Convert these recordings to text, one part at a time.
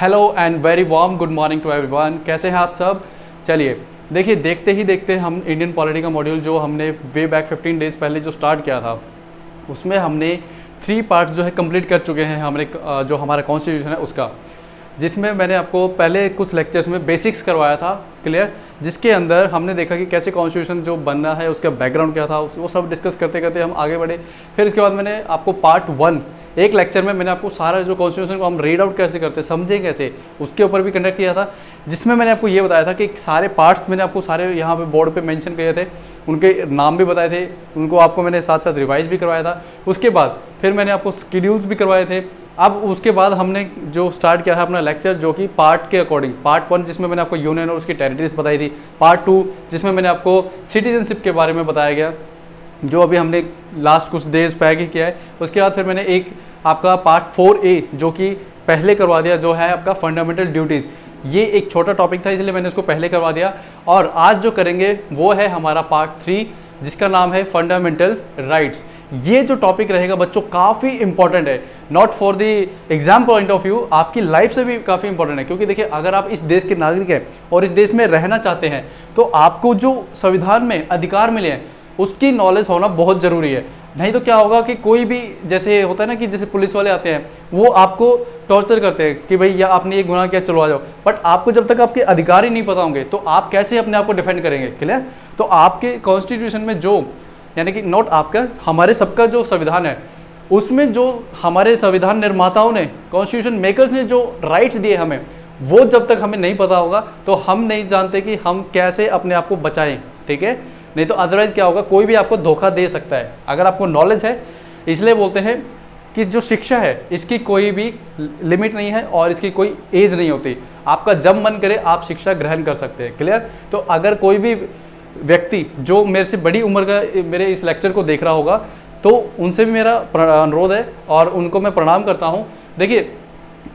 Hello and very warm good morning to everyone. कैसे हैं आप सब? चलिए देखिए, देखते ही देखते हम इंडियन पॉलिटी का मॉड्यूल जो हमने वे बैक 15 डेज़ पहले जो स्टार्ट किया था, उसमें हमने 3 पार्ट्स जो है कंप्लीट कर चुके हैं। हमने जो हमारा कॉन्स्टिट्यूशन है उसका, जिसमें मैंने आपको पहले कुछ लेक्चर्स में बेसिक्स करवाया था क्लियर, जिसके अंदर हमने देखा कि कैसे कॉन्स्टिट्यूशन जो बनना है उसका बैकग्राउंड क्या था, वो सब डिस्कस करते करते हम आगे बढ़े। फिर इसके बाद मैंने आपको पार्ट 1 एक लेक्चर में मैंने आपको सारा जो कॉन्स्टिट्यूशन को हम रीड आउट कैसे करते हैं, समझें कैसे, उसके ऊपर भी कंडक्ट किया था, जिसमें मैंने आपको ये बताया था कि सारे पार्ट्स मैंने आपको सारे यहाँ पे बोर्ड पे मेंशन किए थे, उनके नाम भी बताए थे, उनको आपको मैंने साथ साथ रिवाइज भी करवाया था। उसके बाद फिर मैंने आपको शेड्यूल्स भी करवाए थे। अब उसके बाद हमने जो स्टार्ट किया था अपना लेक्चर, जो कि पार्ट के अकॉर्डिंग, पार्ट 1 जिसमें मैंने आपको यूनियन और उसकी टेरिटरीज बताई थी, पार्ट 2 जिसमें मैंने आपको सिटीजनशिप के बारे में बताया गया, जो अभी हमने लास्ट कुछ डेज पहले ही किया है। उसके बाद फिर मैंने एक आपका पार्ट 4A जो कि पहले करवा दिया, जो है आपका फंडामेंटल ड्यूटीज़। ये एक छोटा टॉपिक था इसलिए मैंने इसको पहले करवा दिया। और आज जो करेंगे वो है हमारा पार्ट 3, जिसका नाम है फंडामेंटल राइट्स। ये जो टॉपिक रहेगा बच्चों काफ़ी इंपॉर्टेंट है, not for the exam point of view, आपकी लाइफ से भी काफ़ी इंपॉर्टेंट है। क्योंकि देखिए, अगर आप इस देश के नागरिक हैं और इस देश में रहना चाहते हैं, तो आपको जो संविधान में अधिकार मिले हैं उसकी नॉलेज होना बहुत ज़रूरी है। नहीं तो क्या होगा कि कोई भी, जैसे होता है ना कि जैसे पुलिस वाले आते हैं, वो आपको टॉर्चर करते हैं कि भाई या आपने ये गुनाह किया, चलो आ जाओ। बट आपको जब तक आपके अधिकार ही नहीं पता होंगे तो आप कैसे अपने आप को डिफेंड करेंगे? क्लियर? तो आपके कॉन्स्टिट्यूशन में जो, यानी कि नॉट आपका, हमारे सबका जो संविधान है, उसमें जो हमारे संविधान निर्माताओं ने, कॉन्स्टिट्यूशन मेकर्स ने जो राइट्स दिए हमें, वो जब तक हमें नहीं पता होगा तो हम नहीं जानते कि हम कैसे अपने आप को बचाएं। ठीक है? नहीं तो अदरवाइज क्या होगा, कोई भी आपको धोखा दे सकता है अगर आपको नॉलेज है। इसलिए बोलते हैं कि जो शिक्षा है इसकी कोई भी लिमिट नहीं है और इसकी कोई एज नहीं होती। आपका जब मन करे आप शिक्षा ग्रहण कर सकते हैं। क्लियर? तो अगर कोई भी व्यक्ति जो मेरे से बड़ी उम्र का मेरे इस लेक्चर को देख रहा होगा, तो उनसे भी मेरा अनुरोध है और उनको मैं प्रणाम करता हूँ। देखिए,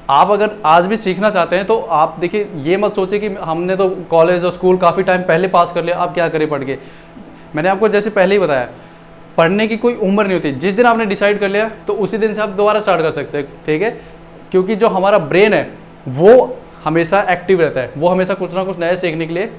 आप अगर आज भी सीखना चाहते हैं तो आप देखिए, ये मत सोचिए कि हमने तो कॉलेज और स्कूल काफ़ी टाइम पहले पास कर लिया, आप क्या करें पढ़ के। मैंने आपको जैसे पहले ही बताया, पढ़ने की कोई उम्र नहीं होती। जिस दिन आपने डिसाइड कर लिया तो उसी दिन से आप दोबारा स्टार्ट कर सकते हैं। ठीक है? क्योंकि जो हमारा ब्रेन है वो हमेशा एक्टिव रहता है, वो हमेशा कुछ ना कुछ नया सीखने के लिए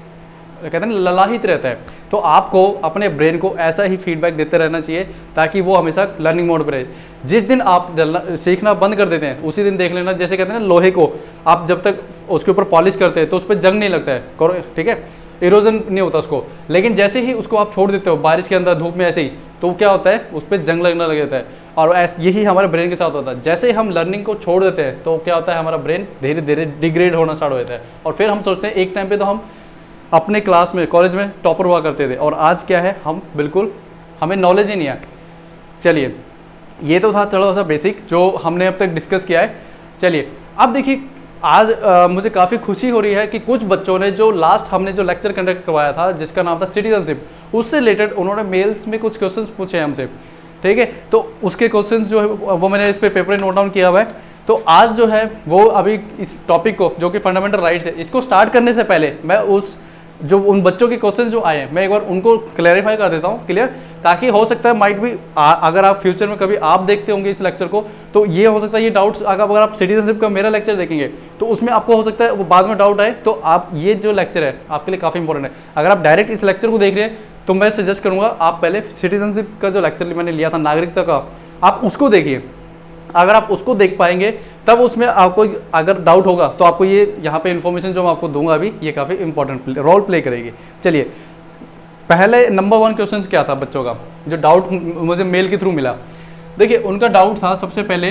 कहते हैं ललाहित रहता है। तो आपको अपने ब्रेन को ऐसा ही फीडबैक देते रहना चाहिए ताकि वो हमेशा लर्निंग मोड पर रहे। जिस दिन आप सीखना बंद कर देते हैं उसी दिन देख लेना, जैसे कहते हैं ना, लोहे को आप जब तक उसके ऊपर पॉलिश करते हैं तो उस पर जंग नहीं लगता है, ठीक है, इरोजन नहीं होता उसको। लेकिन जैसे ही उसको आप छोड़ देते हो बारिश के अंदर, धूप में, ऐसे ही, तो क्या होता है, उस पर जंग लगना लग जाता है। और यही हमारे ब्रेन के साथ होता है। जैसे ही हम लर्निंग को छोड़ देते हैं तो क्या होता है, हमारा ब्रेन धीरे धीरे डिग्रेड होना स्टार्ट हो जाता है। और फिर हम सोचते हैं, एक टाइम पे तो हम अपने क्लास में, कॉलेज में टॉपर हुआ करते थे, और आज क्या है, हम बिल्कुल, हमें नॉलेज ही नहीं है। चलिए, ये तो था थोड़ा सा बेसिक जो हमने अब तक डिस्कस किया है। चलिए अब देखिए, आज मुझे काफ़ी खुशी हो रही है कि कुछ बच्चों ने जो लास्ट हमने जो लेक्चर कंडक्ट करवाया था, जिसका नाम था सिटीजनशिप, उससे रिलेटेड उन्होंने मेल्स में कुछ क्वेश्चंस पूछे हमसे। ठीक है? तो उसके क्वेश्चंस जो है वो मैंने इस पर पेपर नोट डाउन किया हुआ है। तो आज जो है वो अभी इस टॉपिक को, जो कि फंडामेंटल राइट्स है, इसको स्टार्ट करने से पहले मैं उन बच्चों के क्वेश्चन जो आए हैं, मैं एक बार उनको क्लैरिफाई कर देता हूँ। क्लियर? ताकि हो सकता है माइट भी अगर आप फ्यूचर में कभी आप देखते होंगे इस लेक्चर को, तो ये हो सकता है ये डाउट्स, अगर आप सिटीजनशिप का मेरा लेक्चर देखेंगे तो उसमें आपको हो सकता है वो बाद में डाउट आए, तो आप ये जो लेक्चर है आपके लिए काफ़ी इंपॉर्टेंट है। अगर आप डायरेक्ट इस लेक्चर को देख रहे हैं तो मैं सजेस्ट करूँगा आप पहले सिटीजनशिप का जो लेक्चर मैंने लिया था, नागरिकता का, आप उसको देखिए। अगर आप उसको देख पाएंगे तब उसमें आपको अगर डाउट होगा तो आपको ये यहाँ पे इन्फॉर्मेशन जो मैं आपको दूंगा अभी, ये काफ़ी इंपॉर्टेंट रोल प्ले करेगी। चलिए, पहले नंबर 1 क्वेश्चन क्या था बच्चों का, जो डाउट मुझे मेल के थ्रू मिला। देखिए, उनका डाउट था सबसे पहले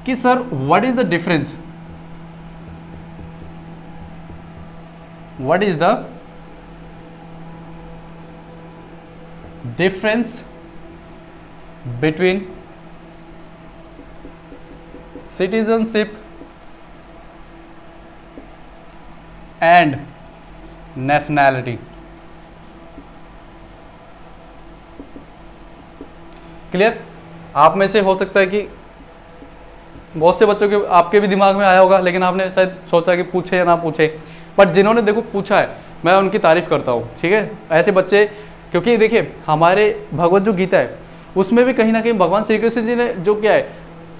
कि sir what is the difference, what is the difference between citizenship and nationality। Clear? आप में से हो सकता है कि बहुत से बच्चों के, आपके भी दिमाग में आया होगा, लेकिन आपने शायद सोचा कि पूछे या ना पूछे। बट जिन्होंने देखो पूछा है, मैं उनकी तारीफ करता हूँ। ठीक है? ऐसे बच्चे, क्योंकि देखिए हमारे भगवत जो गीता है उसमें भी कहीं ना कहीं भगवान श्री कृष्ण जी ने जो क्या है,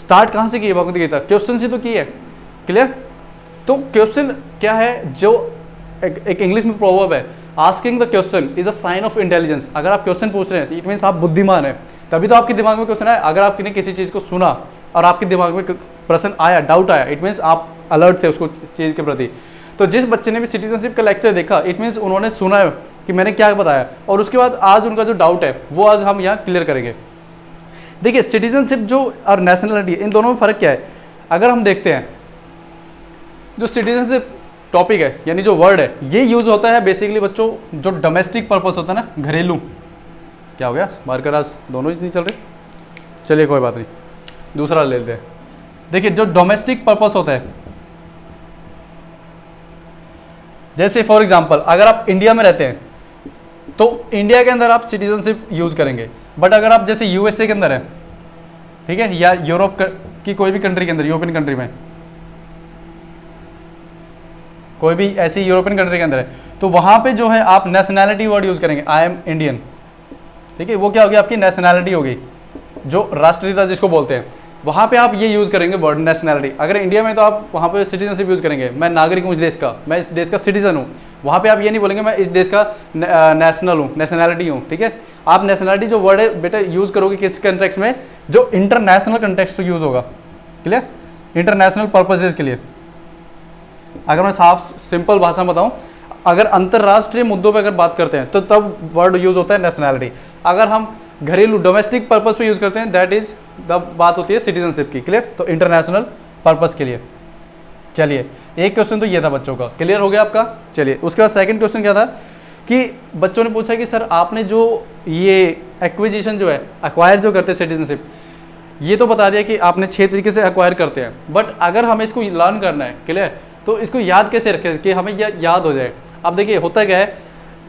स्टार्ट कहाँ से की है भगवत गीता, क्वेश्चन से तो की है। क्लियर। तो क्वेश्चन क्या है, जो एक इंग्लिश में प्रोवर्ब है, asking the question is the sign of intelligence. अगर आप क्वेश्चन पूछ रहे हैं इट मीन्स आप बुद्धिमान है, तभी तो आपके दिमाग में क्वेश्चन आया। अगर आपने किसी चीज़ को सुना और आपके दिमाग में प्रश्न आया, डाउट आया, इट मीन्स आप अलर्ट थे उसको चीज़ के प्रति। तो जिस बच्चे ने भी सिटीजनशिप का लेक्चर देखा, इट मीन्स उन्होंने सुना है कि मैंने क्या बताया, और उसके बाद आज उनका जो डाउट है वो आज हम यहाँ क्लियर करेंगे। देखिए सिटीजनशिप जो और नेशनलिटी, इन दोनों में फ़र्क क्या है। अगर हम देखते हैं जो सिटीजनशिप टॉपिक है, यानी जो वर्ड है, ये यूज़ होता है बेसिकली बच्चों जो डोमेस्टिक पर्पस होता है ना, घरेलू। क्या हो गया, मार्कर आज दोनों ही नहीं चल रहे, चलिए कोई बात नहीं, दूसरा ले लेते हैं। देखिए जो डोमेस्टिक पर्पस होता है, जैसे फॉर एग्जांपल अगर आप इंडिया में रहते हैं तो इंडिया के अंदर आप सिटीजनशिप यूज़ करेंगे, बट अगर आप जैसे यूएसए के अंदर हैं, ठीक है, या यूरोप की कोई भी कंट्री के अंदर, यूरोपियन कंट्री में, कोई भी ऐसी यूरोपियन कंट्री के अंदर है, तो वहाँ पे जो है आप नेशनैलिटी वर्ड यूज़ करेंगे, आई एम इंडियन। ठीक है, वो क्या होगी, आपकी नेशनैलिटी होगी, जो राष्ट्रीयता जिसको बोलते हैं, वहाँ पे आप ये यूज़ करेंगे वर्ड नेशनैलिटी। अगर इंडिया में तो आप वहाँ पे सिटीजनशिप यूज़ करेंगे, मैं नागरिक हूँ इस देश का, मैं इस देश का सिटीजन हूँ। वहाँ पे आप ये नहीं बोलेंगे मैं इस देश का नेशनल हूँ, नेशनैलिटी हूँ। ठीक है, आप नेशनैलिटी जो वर्ड है बेटा यूज़ करोगे किस कंटेक्स्ट में, जो इंटरनेशनल कंटेक्स्ट यूज़ होगा। क्लियर, इंटरनेशनल पर्पसेज के लिए। अगर मैं साफ सिंपल भाषा में बताऊँ, अगर अंतर्राष्ट्रीय मुद्दों पे अगर बात करते हैं तो तब वर्ड यूज़ होता है नेशनैलिटी। अगर हम घरेलू डोमेस्टिक पर्पस पे यूज़ करते हैं, दैट इज द बात होती है सिटीजनशिप की। क्लियर, तो इंटरनेशनल पर्पस के लिए। चलिए, एक क्वेश्चन तो ये था बच्चों का, क्लियर हो गया आपका। चलिए, उसके बाद सेकंड क्वेश्चन क्या था कि बच्चों ने पूछा कि सर आपने जो ये एक्विजिशन जो है, एक्वायर जो करते हैं सिटीजनशिप, ये तो बता दिया कि आपने 6 तरीके से एक्वायर करते हैं, बट अगर हमें इसको लर्न करना है, क्लियर, तो इसको याद कैसे रखें कि हमें यह याद हो जाए। अब देखिए होता क्या है,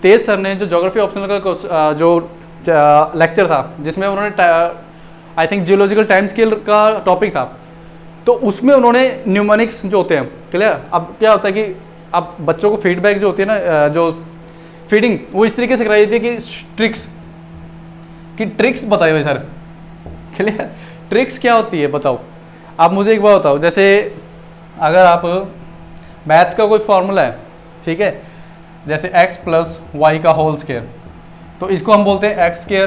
तेज सर ने जो ज्योग्राफी ऑप्शनल का जो लेक्चर था, जिसमें उन्होंने I think geological time scale का टॉपिक था, तो उसमें उन्होंने न्यूमोनिक्स जो होते हैं, क्लियर। अब क्या होता है कि अब बच्चों को फीडबैक जो होती है ना, जो फीडिंग, वो इस तरीके से कराई जाती है कि ट्रिक्स बताइए भाई सर। क्लियर, ट्रिक्स क्या होती है बताओ। आप मुझे एक बात बताओ, जैसे अगर आप मैथ्स का कोई फॉर्मूला है, ठीक है, जैसे x प्लस वाई का होल स्क्वायर, तो इसको हम बोलते हैं X square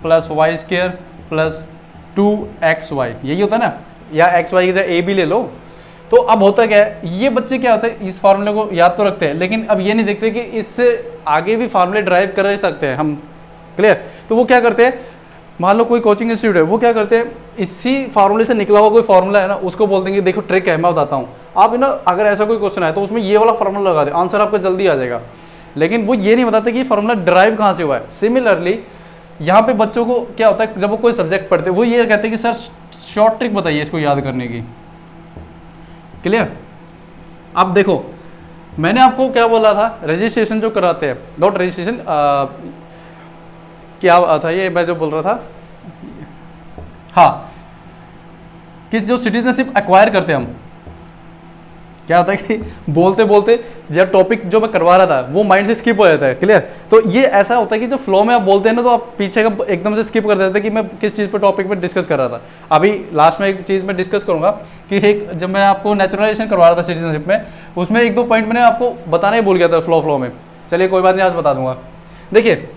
plus Y square plus 2xy, यही होता है ना, या एक्स वाई की जगह a भी ले लो। तो अब होता क्या है, ये बच्चे क्या होता है, इस फार्मूले को याद तो रखते हैं, लेकिन अब ये नहीं देखते कि इससे आगे भी फार्मूले ड्राइव कर सकते हैं हम। क्लियर, तो वो क्या करते हैं, मान लो कोई कोचिंग इंस्टीट्यूट है, वो क्या करते हैं, इसी फार्मूले से निकला हुआ कोई फार्मूला है ना, उसको बोल देंगे देखो ट्रिक है, मैं बताता हूँ। आप ना अगर ऐसा कोई क्वेश्चन है तो उसमें ये वाला फार्मूला लगा दे, आंसर आपका जल्दी आ जाएगा। लेकिन वो ये नहीं बताते कि ये फार्मूला ड्राइव कहाँ से हुआ है। सिमिलरली यहाँ पे बच्चों को क्या होता है, जब वो कोई सब्जेक्ट पढ़ते हैं, वो ये कहते हैं कि सर शॉर्ट ट्रिक बताइए इसको याद करने की। क्लियर, अब देखो मैंने आपको क्या बोला था, रजिस्ट्रेशन जो कराते हैं, नॉट रजिस्ट्रेशन, क्या था ये मैं जो बोल रहा था, हाँ, कि जो सिटीजनशिप एक्वायर करते हैं हम, क्या होता है कि बोलते बोलते जब टॉपिक जो मैं करवा रहा था वो माइंड से स्किप हो जाता है। क्लियर, तो ये ऐसा होता है कि जो फ्लो में आप बोलते हैं ना, तो आप पीछे का एकदम से स्किप कर देते हैं कि मैं किस चीज़ पर टॉपिक पर डिस्कस कर रहा था। अभी लास्ट में एक चीज़ मैं डिस्कस करूंगा कि एक जब मैं आपको नेचुरलाइजेशन करवा रहा था सिटीजनशिप में, उसमें 1-2 पॉइंट मैंने आपको बताना ही भूल गया था फ्लो में। चलिए कोई बात नहीं, आज बता दूंगा। देखिए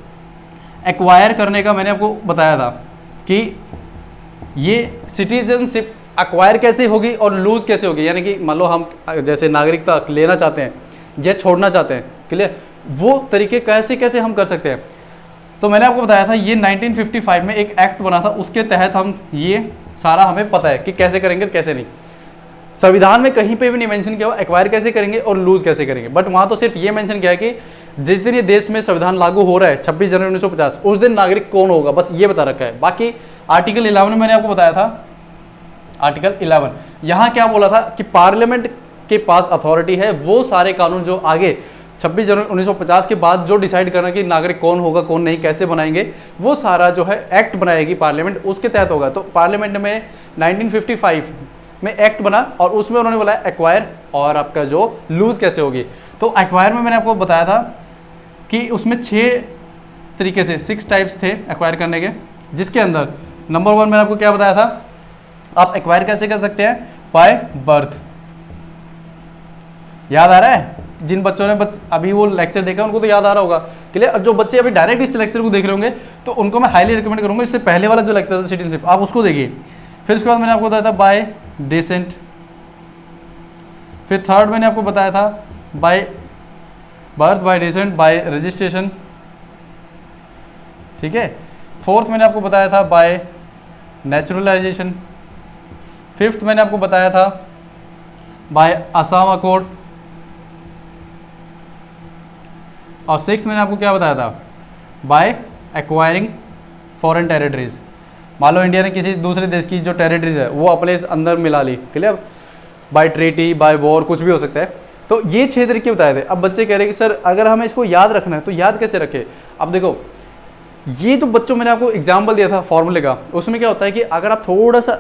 एक्वायर करने का मैंने आपको बताया था कि ये सिटीजनशिप एक्वायर कैसे होगी और लूज कैसे होगी, यानी कि मान लो हम जैसे नागरिकता लेना चाहते हैं या छोड़ना चाहते हैं, क्लियर, वो तरीके कैसे कैसे हम कर सकते हैं। तो मैंने आपको बताया था ये 1955 में एक एक्ट बना था, उसके तहत हम ये सारा हमें पता है कि कैसे करेंगे कैसे नहीं। संविधान में कहीं पे भी नहीं मेंशन किया हुआ एक्वायर कैसे करेंगे और लूज कैसे करेंगे, बट वहाँ तो सिर्फ ये मेंशन किया है कि जिस दिन ये देश में संविधान लागू हो रहा है 26 जनवरी 1950, उस दिन नागरिक कौन होगा, बस ये बता रखा है। बाकी आर्टिकल 11 में मैंने आपको बताया था, आर्टिकल 11 यहाँ क्या बोला था कि पार्लियामेंट के पास अथॉरिटी है वो सारे कानून जो आगे 26 जनवरी 1950 के बाद जो डिसाइड करना कि नागरिक कौन होगा कौन नहीं, कैसे बनाएंगे, वो सारा जो है एक्ट बनाएगी पार्लियामेंट, उसके तहत होगा। तो पार्लियामेंट में 1955 में एक्ट बना और उसमें उन्होंने बोला एक्वायर और आपका जो लूज कैसे होगी। तो एक्वायर में मैंने आपको बताया था कि उसमें 6 तरीके से 6 टाइप्स थे एक्वायर करने के, जिसके अंदर नंबर 1 मैंने आपको क्या बताया था, आप एक्वायर कैसे कर सकते हैं, बाय बर्थ। याद आ रहा है? जिन बच्चों ने अभी वो लेक्चर देखा उनको तो याद आ रहा होगा। क्लियर? और जो बच्चे अभी डायरेक्ट इस लेक्चर को देख रहे होंगे तो उनको मैं हाईली रिकमेंड करूंगा इससे पहले वाला जो लेक्चर था सिटीजनशिप, आप उसको देखिए। फिर उसके बाद मैंने आपको बताया था बाय डिसेंट, फिर थर्ड मैंने आपको बताया था by birth, bye decent, bye registration, ठीक है। फोर्थ मैंने आपको बताया था बाय नेचुरलाइजेशन, फिफ्थ मैंने आपको बताया था बाय असम अकॉर्ड, और सिक्स्थ मैंने आपको क्या बताया था बाय एक्वायरिंग फॉरेन टेरिटरीज। मान लो इंडिया ने किसी दूसरे देश की जो टेरिटरीज है वो अपने अंदर मिला ली, clear, by treaty, by war, कुछ भी हो सकता है। तो ये 6 तरीके बताए थे। अब बच्चे कह रहे हैं कि सर अगर हमें इसको याद रखना है तो याद कैसे रखें? अब देखो ये जो बच्चों मैंने आपको एग्जाम्पल दिया था फॉर्मूले का, उसमें क्या होता है कि अगर आप थोड़ा सा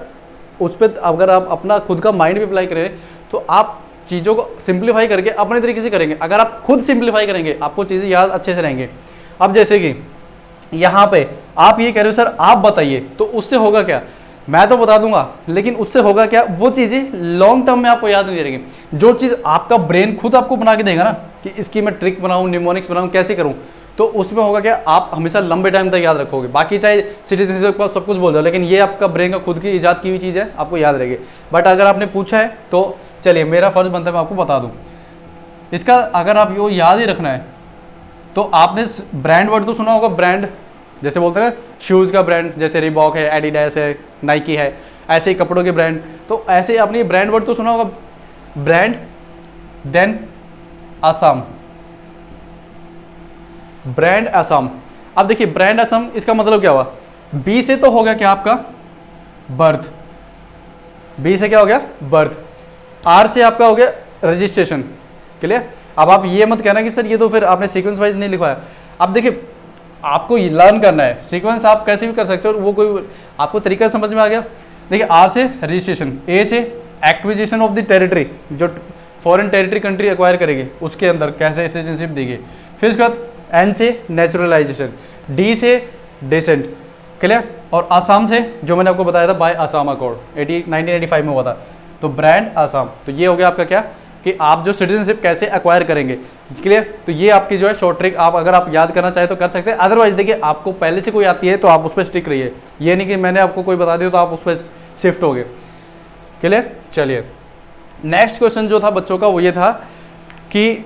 उस पर अगर आप अपना खुद का माइंड भी अप्लाई करें तो आप चीज़ों को सिंप्लीफाई करके अपने तरीके से करेंगे। अगर आप खुद सिंप्लीफाई करेंगे आपको चीज़ें याद अच्छे से रहेंगे। अब जैसे कि यहाँ पे आप ये कह रहे हो सर आप बताइए, तो उससे होगा क्या? मैं तो बता दूंगा लेकिन उससे होगा क्या? वो चीज़ें लॉन्ग टर्म में आपको याद नहीं रहेंगी। जो चीज़ आपका ब्रेन खुद आपको बना के देगा ना कि इसकी मैं ट्रिक बनाऊँ, निमोनिक्स बनाऊँ, कैसे करूँ, तो उसमें होगा क्या? आप हमेशा लंबे टाइम तक याद रखोगे। बाकी चाहे सिटीजनशिप का सब कुछ बोल दो, लेकिन ये आपका ब्रेन का खुद की ईजाद की हुई चीज़ है, आपको याद रहेगी। बट अगर आपने पूछा है तो चलिए मेरा फर्ज बनता है मैं आपको बता दूं। इसका अगर आप ये याद ही रखना है तो आपने ब्रांड वर्ड तो सुना होगा, ब्रांड जैसे बोलते हैं शूज़ का ब्रांड, जैसे रिबॉक है, एडिडास है, नाइकी है, ऐसे ही कपड़ों के ब्रांड। तो ऐसे आपने ये ब्रांड वर्ड तो सुना होगा, brand, then Assam, brand Assam. अब देखिए ब्रांड असम इसका मतलब क्या हुआ? बी से तो हो गया क्या आपका बर्थ, बी से क्या हो गया बर्थ, आर से आपका हो गया रजिस्ट्रेशन, क्लियर। अब आप ये मत कहना कि सर ये तो फिर आपने सीक्वेंस वाइज नहीं लिखवाया। अब देखिए आपको ये लर्न करना है, सीक्वेंस आप कैसे भी कर सकते हो, वो कोई आपको तरीका समझ में आ गया। देखिए आर से रजिस्ट्रेशन, ए से एक्विजिशन ऑफ द टेरिटरी, जो फॉरेन टेरिटरी कंट्री एक्वायर करेगी उसके अंदर कैसे सिटीजनशिप देगी। फिर उसके बाद एन से नेचुरलाइजेशन, डी से डिसेंट, क्लियर, और आसाम से जो मैंने आपको बताया था बाय असम अकॉर्ड 1985 में हुआ था, तो ब्रांड आसाम। तो ये हो गया आपका क्या कि आप जो सिटीजनशिप कैसे एक्वायर करेंगे, क्लियर। तो ये आपकी जो है शॉर्ट ट्रिक, आप अगर आप याद करना चाहे तो कर सकते हैं। अदरवाइज देखिए आपको पहले से कोई आती है तो आप उस पर स्टिक रहिए, ये नहीं कि मैंने आपको कोई बता दिया तो आप उस पर शिफ्ट हो गए, क्लियर। चलिए नेक्स्ट क्वेश्चन जो था बच्चों का वो ये था कि,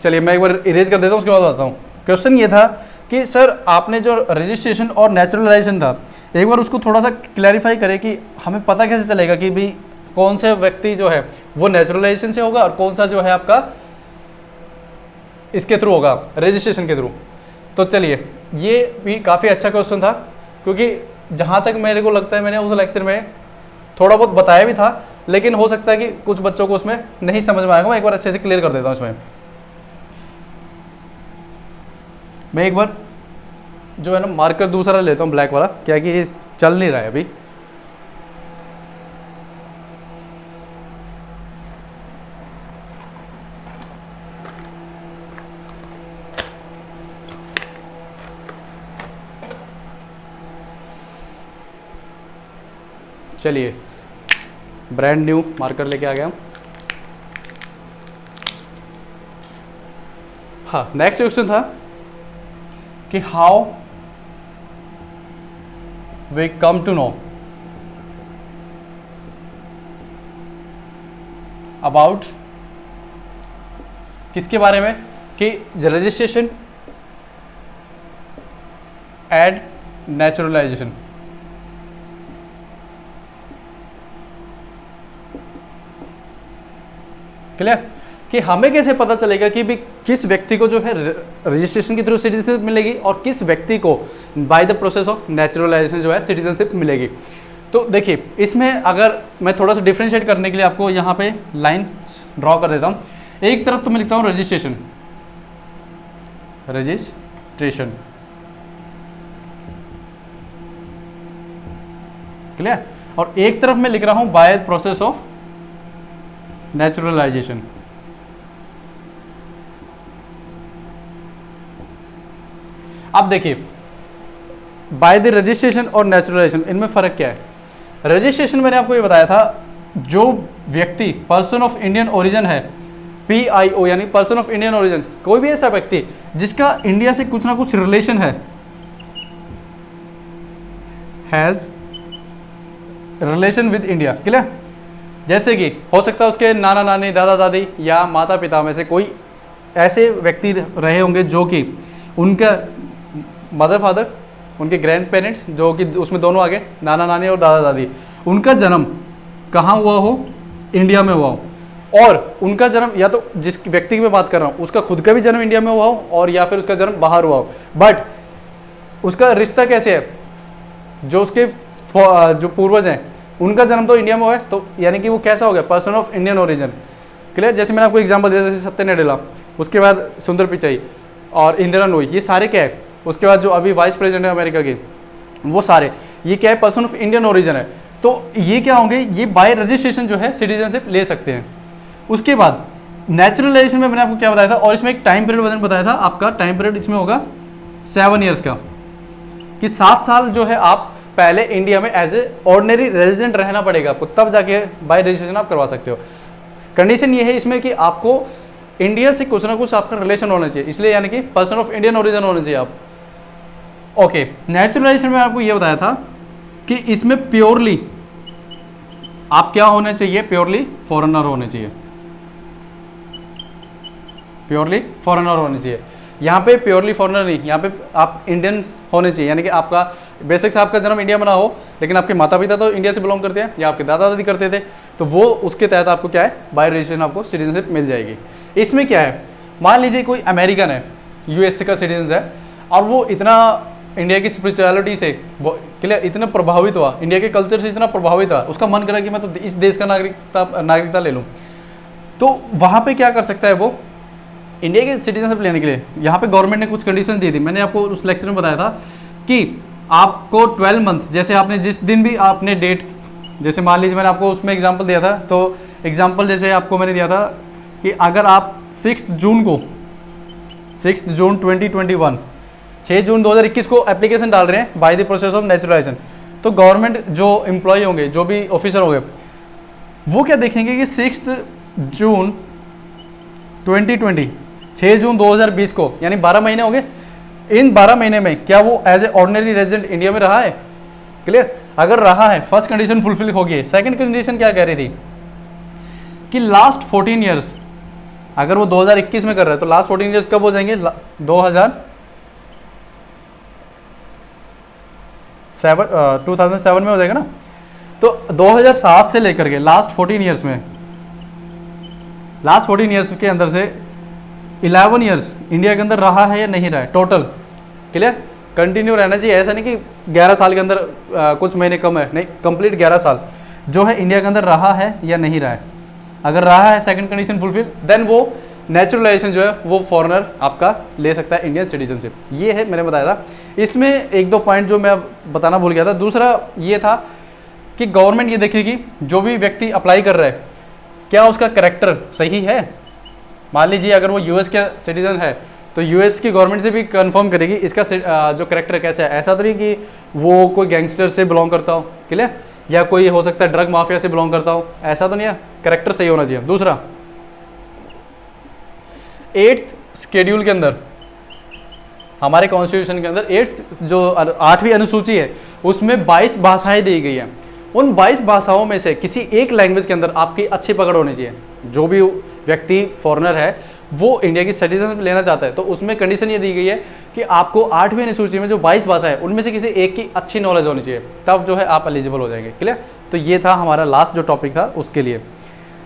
चलिए मैं एक बार इरेज कर देता हूँ उसके बाद बताता हूँ। क्वेश्चन ये था कि सर आपने जो रजिस्ट्रेशन और नेचुरलाइजेशन था एक बार उसको थोड़ा सा क्लैरिफाई करें कि हमें पता कैसे चलेगा कि भाई कौन से व्यक्ति जो है वो नेचुरलाइजेशन से होगा और कौन सा जो है आपका इसके थ्रू होगा, रजिस्ट्रेशन के थ्रू। तो चलिए ये भी काफ़ी अच्छा क्वेश्चन था, क्योंकि जहाँ तक मेरे को लगता है मैंने उस लेक्चर में थोड़ा बहुत बताया भी था, लेकिन हो सकता है कि कुछ बच्चों को उसमें नहीं समझ में आएगा। मैं एक बार अच्छे से क्लियर कर देता हूँ इसमें। मैं एक बार जो है ना मार्कर दूसरा लेता हूँ, ब्लैक वाला, क्या कि ये चल नहीं रहा है अभी। चलिए ब्रांड न्यू मार्कर लेके आ गया। हाँ नेक्स्ट क्वेश्चन था कि how we come to know about, किसके बारे में, कि रजिस्ट्रेशन एंड नेचुरलाइजेशन। क्लियर, कि हमें कैसे पता चलेगा कि भी किस व्यक्ति को जो है रजिस्ट्रेशन के थ्रू सिटीजनशिप मिलेगी और किस व्यक्ति को by the process of naturalisation जो है सिटीजनशिप मिलेगी। तो देखिए इसमें अगर मैं थोड़ा सा डिफ्रेंशिएट करने के लिए आपको यहाँ पे लाइन ड्रॉ कर देता हूँ। एक तरफ तो मैं लिखता हूँ रजिस्ट्रेशन, रजिस्ट्रेशन, क्लियर, और एक तरफ मैं लिख रहा हूँ बाय प्रोसेस ऑफ नेचुरलाइजेशन। अब देखिए बाय द रजिस्ट्रेशन और नेचुरलाइजेशन इनमें फर्क क्या है। रजिस्ट्रेशन मैंने आपको ये बताया था, जो व्यक्ति पर्सन ऑफ इंडियन ओरिजिन है PIO यानी पर्सन ऑफ इंडियन ओरिजिन, कोई भी ऐसा व्यक्ति जिसका इंडिया से कुछ ना कुछ रिलेशन है, has relation with India, clear. जैसे कि हो सकता है उसके नाना नानी, दादा दादी या माता पिता में से कोई ऐसे व्यक्ति रहे होंगे जो कि उनका मदर फादर, उनके ग्रैंड पेरेंट्स जो कि उसमें दोनों आगे नाना नानी और दादा दादी, उनका जन्म कहाँ हुआ हो, इंडिया में हुआ हो, और उनका जन्म या तो जिस व्यक्ति की मैं बात कर रहा हूँ उसका खुद का भी जन्म इंडिया में हुआ हो और या फिर उसका जन्म बाहर हुआ हो, बट उसका रिश्ता कैसे है, जो उसके जो पूर्वज हैं उनका जन्म तो इंडिया में हुआ है, तो यानी कि वो कैसा हो गया, person of Indian origin, clear. जैसे मैंने आपको एग्जांपल दिया, जैसे सत्य नडेला, उसके बाद सुंदर पिचाई और इंदिरा नूई, ये सारे क्या है, उसके बाद जो अभी वाइस प्रेसिडेंट है अमेरिका के, वो सारे ये क्या है, पर्सन ऑफ इंडियन ओरिजिन है। तो ये क्या होंगे, ये बाय रजिस्ट्रेशन जो है सिटीजनशिप ले सकते हैं। उसके बाद नेचुरलाइजेशन में मैंने आपको क्या बताया था, और इसमें एक टाइम पीरियड बताया था, आपका टाइम पीरियड इसमें होगा 7 ईयर्स का, कि 7 साल जो है आप पहले इंडिया में एज ए ऑर्डिनरी रेजिडेंट रहना पड़ेगा आपको, तब जाके बाय रजिस्ट्रेशन आप करवा सकते हो। कंडीशन ये है इसमें कि आपको इंडिया से कुछ ना कुछ आपका रिलेशन होना चाहिए, इसलिए यानी कि पर्सन ऑफ इंडियन ओरिजिन होना चाहिए आप। ओके, नेचुरलाइजेशन में आपको ये बताया था कि इसमें प्योरली आप क्या होने चाहिए, प्योरली फॉरेनर होने चाहिए, प्योरली फॉरेनर होने चाहिए। यहाँ पे प्योरली फॉरेनर नहीं, यहाँ पे आप इंडियन होने चाहिए, यानी कि आपका बेसिक से आपका जन्म इंडिया में ना हो, लेकिन आपके माता पिता तो इंडिया से बिलोंग करते हैं या आपके दादा दादी करते थे, तो वो उसके तहत आपको क्या है, बाय रजिस्ट्रेशन आपको सिटीजनशिप मिल जाएगी। इसमें क्या है, मान लीजिए कोई अमेरिकन है, यूएसए का सिटीजन है, और वो इतना इंडिया की स्पिरिचुअलिटी से क्लियर इतना प्रभावित हुआ, इंडिया के कल्चर से इतना प्रभावित हुआ, उसका मन करा कि मैं तो इस देश का नागरिकता ले लूँ, तो वहाँ पे क्या कर सकता है वो, इंडिया के सिटीजनशिप लेने के लिए यहाँ पे गवर्नमेंट ने कुछ कंडीशन दी थी। मैंने आपको उस लेक्चर में बताया था कि आपको 12 मंथ्स, जैसे आपने जिस दिन भी आपने डेट, जैसे मान लीजिए मैंने आपको उसमें एग्जांपल दिया था, तो एग्जांपल जैसे आपको मैंने दिया था कि अगर आप 6 जून 2021, 6 जून 2021 को एप्लीकेशन डाल रहे हैं by the process of naturalisation, तो गवर्नमेंट जो एम्प्लॉय होंगे, जो भी ऑफिसर होंगे, वो क्या देखेंगे कि 6 जून 2020, 6 जून 2020 को, यानी 12 महीने हो गए, इन 12 महीने में क्या वो as a ordinary resident India में रहा है, क्लियर। अगर रहा है, फर्स्ट कंडीशन फुलफिल होगी। सेकंड कंडीशन क्या कह रही थी कि लास्ट 14 ईयर्स, अगर वो 2021 में कर रहे हैं तो लास्ट 14 ईयर्स कब हो जाएंगे, 2007 में हो जाएगा ना, तो 2007 से लेकर के लास्ट 14 ईयर्स में, लास्ट 14 ईयर्स के अंदर से 11 ईयर्स इंडिया के अंदर रहा है या नहीं रहा है टोटल, क्लियर। कंटिन्यू रहना चाहिए, ऐसा नहीं कि 11 साल के अंदर कुछ महीने कम है, नहीं, कंप्लीट 11 साल जो है इंडिया के अंदर रहा है या नहीं रहा है। अगर रहा है, सेकंड कंडीशन फुलफिल, देन वो नेचुरलाइजेशन जो है वो फॉरेनर आपका ले सकता है इंडियन सिटीजनशिप। ये है मैंने बताया था। इसमें 1-2 पॉइंट जो मैं बताना भूल गया था। दूसरा ये था कि गवर्नमेंट ये देखेगी जो भी व्यक्ति अप्लाई कर रहा है क्या उसका कैरेक्टर सही है। मान लीजिए अगर वो यूएस का सिटीजन है तो यूएस की गवर्नमेंट से भी कंफर्म करेगी इसका जो कैरेक्टर कैसा है। ऐसा तो नहीं कि वो कोई गैंगस्टर से बिलोंग करता हो, क्लियर, या कोई हो सकता है ड्रग माफिया से बिलोंग करता हो, ऐसा तो नहीं है, कैरेक्टर सही होना चाहिए। दूसरा 8th शेड्यूल के अंदर, हमारे कॉन्स्टिट्यूशन के अंदर 8th जो 8वीं अनुसूची है उसमें 22 भाषाएं दी गई हैं। उन 22 भाषाओं में से किसी एक लैंग्वेज के अंदर आपकी अच्छी पकड़ होनी चाहिए। जो भी व्यक्ति फॉरेनर है वो इंडिया की सिटीजनशिप लेना चाहता है तो उसमें कंडीशन ये दी गई है कि आपको 8वीं अनुसूची में जो 22 भाषा है उनमें से किसी एक की अच्छी नॉलेज होनी चाहिए, तब जो है आप एलिजिबल हो जाएंगे, क्लियर। तो ये था हमारा लास्ट जो टॉपिक था उसके लिए।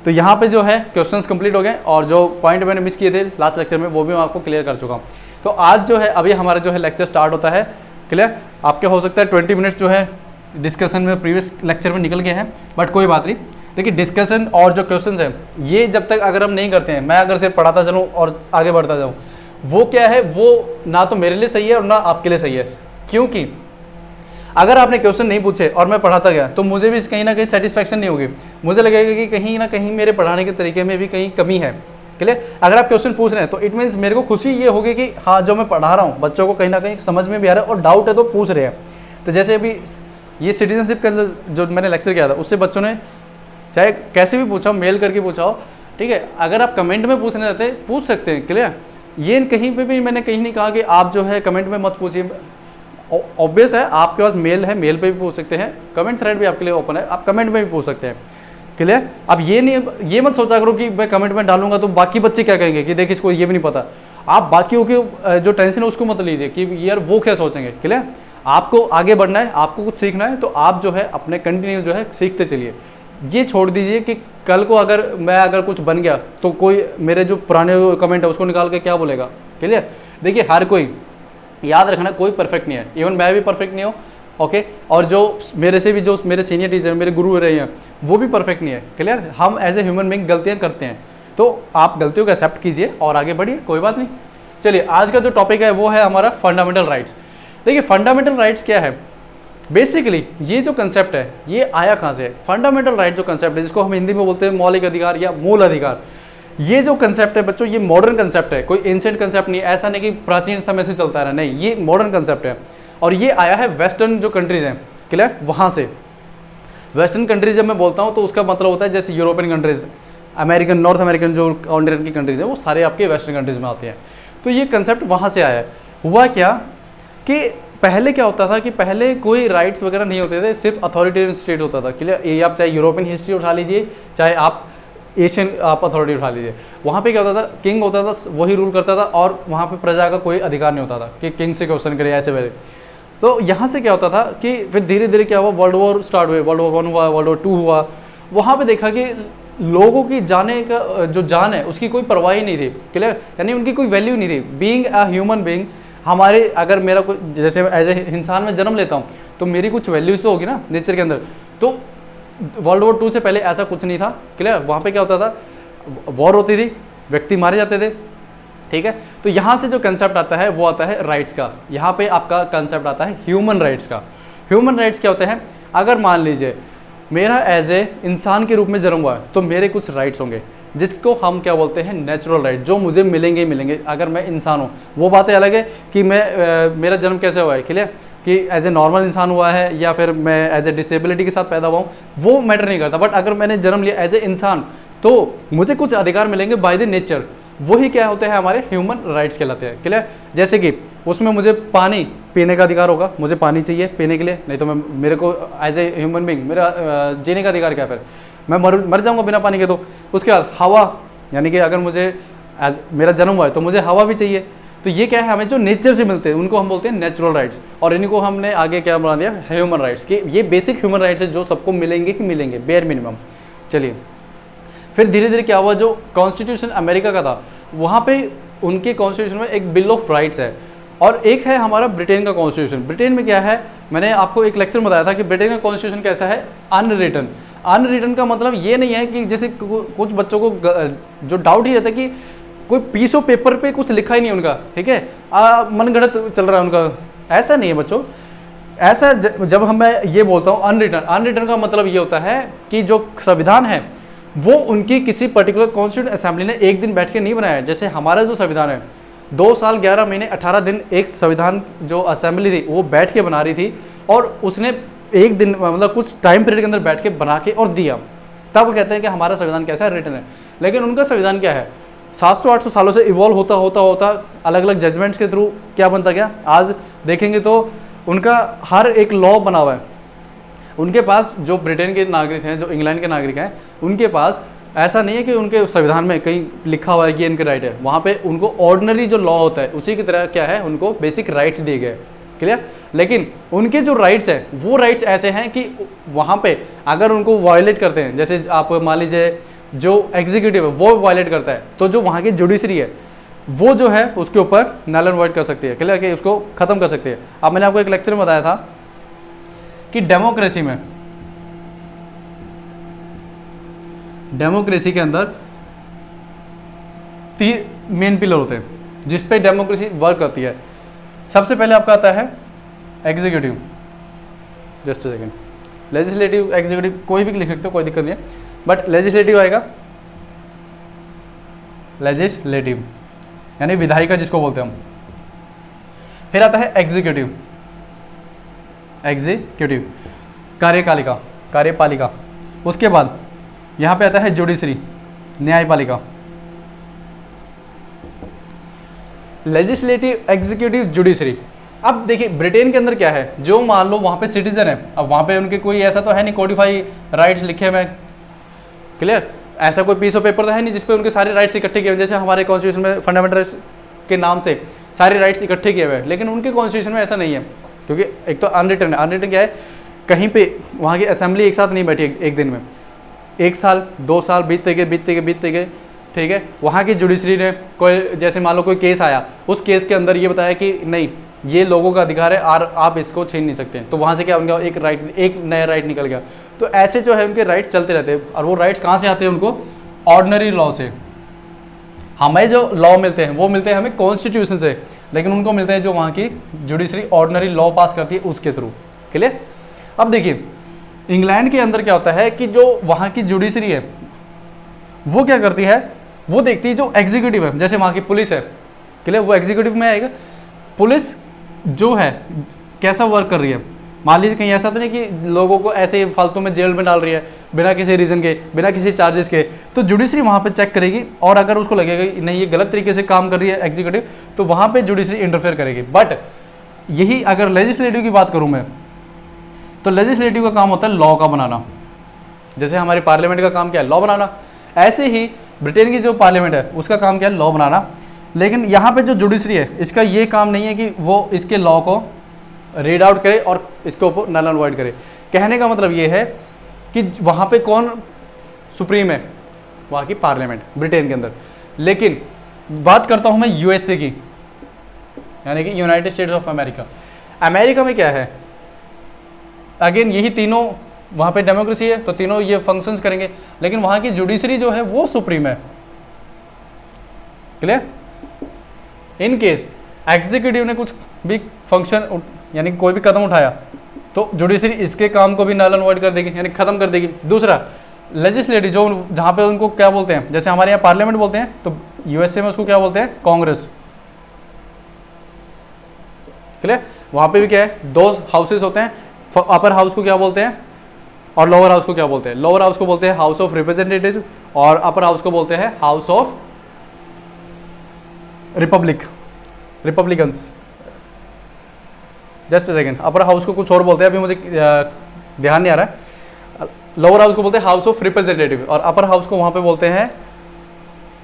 तो यहाँ पे जो है क्वेश्चंस कंप्लीट हो गए और जो पॉइंट मैंने मिस किए थे लास्ट लेक्चर में वो भी मैं आपको क्लियर कर चुका हूँ। तो आज जो है अभी हमारा जो है लेक्चर स्टार्ट होता है, क्लियर। आपके हो सकता है 20 मिनट्स जो है डिस्कशन में प्रीवियस लेक्चर में निकल गए हैं, बट कोई बात नहीं। देखिए डिस्कशन और जो क्वेश्चंस हैं ये जब तक अगर हम नहीं करते हैं, मैं अगर सिर्फ पढ़ाता चलूँ और आगे बढ़ता जाऊँ, वो क्या है, वो ना तो मेरे लिए सही है और ना आपके लिए सही है। क्योंकि अगर आपने क्वेश्चन नहीं पूछे और मैं पढ़ाता गया तो मुझे भी कहीं ना कहीं सेटिस्फैक्शन नहीं होगी, मुझे लगेगा कि कहीं ना कहीं मेरे पढ़ाने के तरीके में भी कहीं कमी है, क्लियर। अगर आप क्वेश्चन पूछ रहे हैं तो इट मीन्स मेरे को खुशी ये होगी कि हाँ जो मैं पढ़ा रहा हूँ बच्चों को कहीं ना कहीं समझ में भी आ रहा है और डाउट है तो पूछ रहे हैं। तो जैसे अभी ये सिटीजनशिप के अंदर जो मैंने लेक्चर किया था उससे बच्चों ने चाहे कैसे भी पूछा हो, मेल करके पूछा हो, ठीक है। अगर आप कमेंट में पूछना चाहते हैं पूछ सकते हैं, क्लियर। ये कहीं पे भी मैंने कहीं नहीं कहा कि आप जो है कमेंट में मत पूछिए। ऑब्वियस है, आपके पास मेल है, मेल पे भी पूछ सकते हैं, कमेंट थ्रेड भी आपके लिए ओपन है, आप कमेंट में भी पूछ सकते हैं, क्लियर। अब ये मत सोचा करो कि मैं कमेंट में डालूंगा तो बाकी बच्चे क्या कहेंगे कि देख इसको ये भी नहीं पता। आप बाकियों की जो टेंशन है उसको मत लीजिए कि यार वो क्या सोचेंगे, क्लियर। आपको आगे बढ़ना है, आपको कुछ सीखना है, तो आप जो है अपने कंटिन्यू जो है सीखते चलिए। ये छोड़ दीजिए कि कल को अगर कुछ बन गया तो कोई मेरे जो पुराने कमेंट है उसको निकाल के क्या बोलेगा, क्लियर। देखिए हर कोई, याद रखना, कोई परफेक्ट नहीं है, इवन मैं भी परफेक्ट नहीं हूँ, ओके। और जो मेरे से भी जो मेरे सीनियर टीचर मेरे गुरु रहे हैं वो भी परफेक्ट नहीं है, क्लियर। हम एज ए ह्यूमन बीइंग गलतियाँ करते हैं, तो आप गलतियों को एक्सेप्ट कीजिए और आगे बढ़िए, कोई बात नहीं। चलिए आज का जो टॉपिक है वो है हमारा फंडामेंटल राइट्स। देखिए फंडामेंटल राइट्स क्या है, बेसिकली ये जो कंसेप्ट है ये आया कहाँ से है। फंडामेंटल राइट जो कंसेप्ट है, जिसको हम हिंदी में बोलते हैं मौलिक अधिकार या मूल अधिकार, ये जो कंसेप्ट है बच्चों, ये मॉडर्न कंसेप्ट है, कोई एंशिएंट कंसेप्ट नहीं है। ऐसा नहीं कि प्राचीन समय से चलता रहा, नहीं, ये मॉडर्न कंसेप्ट है और ये आया है वेस्टर्न जो कंट्रीज हैं, क्लियर, वहाँ से। वेस्टर्न कंट्रीज जब मैं बोलता हूँ तो उसका मतलब होता है जैसे European countries, American, north American जो कॉन्टिनेंट की कंट्रीज हैं वो सारे आपके वेस्टर्न कंट्रीज में आते हैं। तो ये कंसेप्ट वहाँ से आया है। हुआ क्या कि पहले क्या होता था कि पहले कोई राइट्स वगैरह नहीं होते थे, सिर्फ अथॉरिटेरियन स्टेट होता था, क्लियर। ये आप चाहे यूरोपियन हिस्ट्री उठा लीजिए, चाहे आप एशियन आप अथॉरिटी उठा लीजिए, वहाँ पे क्या होता था, किंग होता था, वही रूल करता था और वहाँ पे प्रजा का कोई अधिकार नहीं होता था कि किंग से क्वेश्चन करे ऐसे वैसे। तो यहाँ से क्या होता था कि फिर धीरे धीरे क्या हुआ, वर्ल्ड वॉर स्टार्ट हुए, वर्ल्ड वॉर 1 हुआ, वर्ल्ड वॉर 2 हुआ। वहाँ पे देखा कि लोगों की जाने का जो जान है उसकी कोई परवाह ही नहीं थी, क्लियर, यानी उनकी कोई वैल्यू नहीं थी। बीइंग अ ह्यूमन बीइंग, हमारे अगर मेरा कोई जैसे एज ए इंसान में जन्म लेता हूँ तो मेरी कुछ वैल्यूज़ तो होगी ना नेचर के अंदर। तो वर्ल्ड वॉर 2 से पहले ऐसा कुछ नहीं था, क्लियर। वहाँ पे क्या होता था, वॉर होती थी, व्यक्ति मारे जाते थे, ठीक है। तो यहाँ से जो कंसेप्ट आता है वो आता है राइट्स का। यहाँ पे आपका कंसेप्ट आता है ह्यूमन राइट्स का। ह्यूमन राइट्स क्या होते हैं, अगर मान लीजिए मेरा एज ए इंसान के रूप में जन्म हुआ है तो मेरे कुछ राइट्स होंगे जिसको हम क्या बोलते हैं, नेचुरल राइट, जो मुझे मिलेंगे ही मिलेंगे अगर मैं इंसान हूँ। वो बातें अलग है कि मेरा जन्म कैसे हुआ है, क्लियर, कि एज ए नॉर्मल इंसान हुआ है या फिर मैं एज ए डिसेबिलिटी के साथ पैदा हुआ हूँ, वो मैटर नहीं करता। बट अगर मैंने जन्म लिया एज ए इंसान तो मुझे कुछ अधिकार मिलेंगे बाय द नेचर, वही क्या होते हैं, हमारे ह्यूमन राइट्स कहलाते हैं, क्लियर। जैसे कि उसमें मुझे पानी पीने का अधिकार होगा, मुझे पानी चाहिए पीने के लिए, नहीं तो मेरे को एज ए ह्यूमन बीइंग मेरा जीने का अधिकार क्या, फिर मैं मर जाऊंगा बिना पानी के। तो उसके बाद हवा, यानी कि अगर मुझे मेरा जन्म हुआ है तो मुझे हवा भी चाहिए। तो ये क्या है, हमें जो नेचर से मिलते हैं उनको हम बोलते हैं नेचुरल राइट्स, और इनको हमने आगे क्या बना दिया, ह्यूमन राइट्स, कि ये बेसिक ह्यूमन राइट्स है जो सबको मिलेंगे ही मिलेंगे, बेयर मिनिमम। चलिए फिर धीरे धीरे क्या हुआ, जो कॉन्स्टिट्यूशन अमेरिका का था वहाँ पे उनके कॉन्स्टिट्यूशन में एक बिल ऑफ राइट्स है, और एक है हमारा ब्रिटेन का कॉन्स्टिट्यूशन। ब्रिटेन में क्या है, मैंने आपको एक लेक्चर में बताया था कि ब्रिटेन का कॉन्स्टिट्यूशन कैसा है, अनरिटन। अनरिटन का मतलब ये नहीं है कि जैसे कुछ बच्चों को जो डाउट ही रहता है कि कोई पीस ऑफ पेपर पे कुछ लिखा ही नहीं उनका, ठीक है, मनगढ़ंत चल रहा है उनका, ऐसा नहीं है बच्चों। ऐसा जब मैं ये बोलता हूँ अनरिटन, अनरिटन का मतलब ये होता है कि जो संविधान है वो उनकी किसी पर्टिकुलर कॉन्स्टिट्यूंट असेंबली ने एक दिन बैठ के नहीं बनाया है। जैसे हमारा जो संविधान है 2 साल 11 महीने 18 दिन एक संविधान जो असेंबली थी वो बैठ के बना रही थी, और उसने एक दिन मतलब कुछ टाइम पीरियड के अंदर बैठ के बना के और दिया, तब कहते हैं कि हमारा संविधान कैसा है, रिटन है। लेकिन उनका संविधान क्या है, 700-800 सालों से इवॉल्व होता होता होता अलग अलग जजमेंट्स के थ्रू क्या बनता गया। आज देखेंगे तो उनका हर एक लॉ बना हुआ है। उनके पास जो ब्रिटेन के नागरिक हैं, जो इंग्लैंड के नागरिक हैं, उनके पास ऐसा नहीं है कि उनके संविधान में कहीं लिखा हुआ है कि इनके राइट है। वहाँ पे उनको ऑर्डिनरी जो लॉ होता है उसी की तरह क्या है, उनको बेसिक राइट्स दिए गए, क्लियर। लेकिन उनके जो राइट्स हैं वो राइट्स ऐसे हैं कि वहाँ पे अगर उनको वायलेट करते हैं, जैसे आप मान लीजिए जो एग्जीक्यूटिव है वो वायलेट करता है, तो जो वहाँ की जुडिशरी है वो जो है उसके ऊपर नल एंड वॉइड कर सकती है, क्लियर, कि उसको ख़त्म कर सकती है। अब मैंने आपको एक लेक्चर में बताया था कि डेमोक्रेसी के अंदर 3 मेन पिलर होते हैं जिस पे डेमोक्रेसी वर्क करती है। सबसे पहले आपका आता है executive, just a second, legislative, executive कोई भी लिख सकते हो, कोई दिक्कत नहीं है, बट लेजिस्लेटिव आएगा, लेजिस्लेटिव यानी विधायिका जिसको बोलते हैं हम। फिर आता है एग्जीक्यूटिव, एग्जीक्यूटिव कार्यपालिका। उसके बाद यहाँ पे आता है जुडिशरी, न्यायपालिका, लेजिस्लेटिव, एग्जीक्यूटिव, जुडिशरी। अब देखिए ब्रिटेन के अंदर क्या है, जो मान लो वहाँ पे सिटीजन है, अब वहाँ पे उनके कोई ऐसा तो है नहीं कोडिफाई राइट्स लिखे हुए, क्लियर, ऐसा कोई पीस ऑफ पेपर तो है नहीं जिसपे उनके सारे राइट्स इकट्ठे किए हुए, जैसे हमारे कॉन्स्टिट्यूशन में फंडामेंटल राइट्स के नाम से सारे राइट्स इकट्ठे किए हुए हैं, लेकिन उनके कॉन्स्टिट्यूशन में ऐसा नहीं है, क्योंकि एक तो अनरिटन है। अनरिटन क्या है, कहीं पे वहाँ की असेंबली एक साथ नहीं बैठी एक दिन में, 1 साल 2 साल बीतते गए, ठीक है। वहाँ की जुडिशरी ने कोई, जैसे मान लो कोई केस आया, उस केस के अंदर ये बताया कि नहीं ये लोगों का अधिकार है और आप इसको छीन नहीं सकते, तो वहाँ से क्या उनका एक नया राइट निकल गया। तो ऐसे जो है उनके राइट चलते रहते हैं, और वो राइट्स कहाँ से आते हैं उनको, ऑर्डिनरी लॉ से। हमें जो लॉ मिलते हैं वो मिलते हैं हमें कॉन्स्टिट्यूशन से, लेकिन उनको मिलते हैं जो वहाँ की जुडिशरी ऑर्डिनरी लॉ पास करती है उसके थ्रू, क्लियर। अब देखिए इंग्लैंड के अंदर क्या होता है कि जो वहाँ की जुडिशरी है वो क्या करती है, वो देखती है जो एग्जीक्यूटिव है, जैसे वहाँ की पुलिस है, क्लियर, वो एग्जीक्यूटिव में आएगा। पुलिस जो है कैसा वर्क कर रही है, मान लीजिए कहीं ऐसा तो नहीं कि लोगों को ऐसे ही फालतू में जेल में डाल रही है बिना किसी रीज़न के, बिना किसी चार्जेस के, तो जुडिशरी वहाँ पे चेक करेगी, और अगर उसको लगेगा कि नहीं ये गलत तरीके से काम कर रही है एग्जीक्यूटिव, तो वहाँ पे जुडिशरी इंटरफेयर करेगी। बट यही अगर लेजिस्लेटिव की बात करूँ मैं, तो लेजिस्लेटिव का काम होता है लॉ का बनाना, जैसे हमारे पार्लियामेंट का काम क्या है, लॉ बनाना, ऐसे ही ब्रिटेन की जो पार्लियामेंट है उसका काम क्या है, लॉ बनाना। लेकिन यहाँ पे जो जुडिशरी है इसका ये काम नहीं है कि वो इसके लॉ को रीड आउट करे और इसको नल एंड वॉइड करे। कहने का मतलब ये है कि वहाँ पे कौन सुप्रीम है, वहाँ की पार्लियामेंट ब्रिटेन के अंदर। लेकिन बात करता हूँ मैं यूएसए की, यानी कि United states of America. America में क्या है, अगेन यही तीनों, वहाँ पे डेमोक्रेसी है तो तीनों ये फंक्शंस करेंगे, लेकिन वहाँ की जुडिशरी जो है वो सुप्रीम है, क्लियर। इन केस एग्जीक्यूटिव ने कुछ भी फंक्शन यानी कोई भी कदम उठाया तो जुडिशरी इसके काम को भी नल एंड वॉइड कर देगी, यानी खत्म कर देगी। दूसरा लेजिस्लेटिव, जो जहाँ पे उनको क्या बोलते हैं, जैसे हमारे यहाँ पार्लियामेंट बोलते हैं, तो यूएसए में उसको क्या बोलते हैं, कांग्रेस, क्लियर। वहाँ पे भी क्या है, 2 हाउसेस होते हैं, अपर हाउस को क्या बोलते हैं और लोअर हाउस को क्या बोलते हैं। लोअर हाउस को बोलते हैं हाउस ऑफ रिप्रेजेंटेटिव और अपर हाउस को बोलते हैं house of Republicans. Just second, upper house को कुछ और बोलते हैं, अभी मुझे ध्यान नहीं आ रहा है। लोअर हाउस को बोलते हैं हाउस ऑफ रिप्रेजेंटेटिव और अपर हाउस को वहाँ पे बोलते हैं,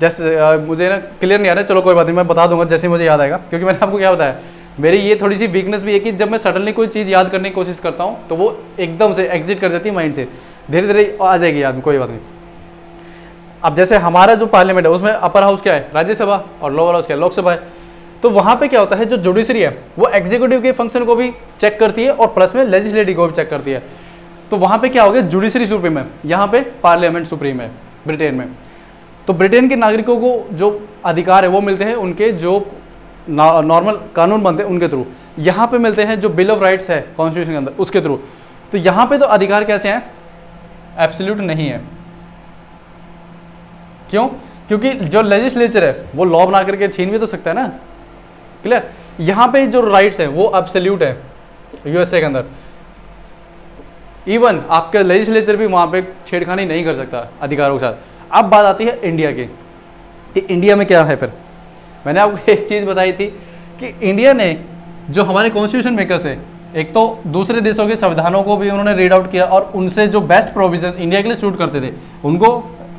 जस्ट मुझे ना क्लियर नहीं आ रहा है, चलो कोई बात नहीं, मैं बता दूंगा जैसे मुझे याद आएगा, क्योंकि मैंने आपको क्या बताया, मेरी ये थोड़ी सी वीकनेस भी है कि जब मैं सडनली कोई चीज़ याद करने की कोशिश करता हूँ तो वो एकदम से एग्जिट कर जाती है माइंड से, धीरे धीरे आ जाएगी याद में, कोई बात नहीं। अब जैसे हमारा जो पार्लियामेंट है उसमें अपर हाउस क्या है, राज्यसभा, और लोअर हाउस क्या है, लोकसभा है। तो वहाँ पे क्या होता है, जो जुडिशरी है वो एग्जीक्यूटिव के फंक्शन को भी चेक करती है और प्लस में लेजिस्लेटिव को भी चेक करती है। तो वहाँ पे क्या हो गया, जुडिशरी सुप्रीम है, यहाँ पे पार्लियामेंट सुप्रीम है ब्रिटेन में। तो ब्रिटेन के नागरिकों को जो अधिकार है वो मिलते हैं उनके जो नॉर्मल कानून बनते हैं उनके थ्रू, यहाँ पे मिलते हैं जो बिल ऑफ राइट्स है कॉन्स्टिट्यूशन के अंदर उसके थ्रू। तो यहाँ पे तो अधिकार कैसे हैं, एब्सोल्यूट नहीं है। क्यों, क्योंकि जो लेजिस्लेचर है वो लॉ बना करके छीन भी तो सकता है ना, क्लियर। यहाँ पे जो राइट्स हैं वो एब्सोल्यूट है यूएसए के अंदर। इवन आपके लेजिस्लेचर भी वहाँ पे छेड़खानी नहीं कर सकता अधिकारों के साथ। अब बात आती है इंडिया की, इंडिया में क्या है फिर। मैंने आपको एक चीज़ बताई थी कि इंडिया ने जो हमारे कॉन्स्टिट्यूशन मेकर्स थे, एक तो दूसरे देशों के संविधानों को भी उन्होंने रीड आउट किया और उनसे जो बेस्ट प्रोविजन इंडिया के लिए सूट करते थे उनको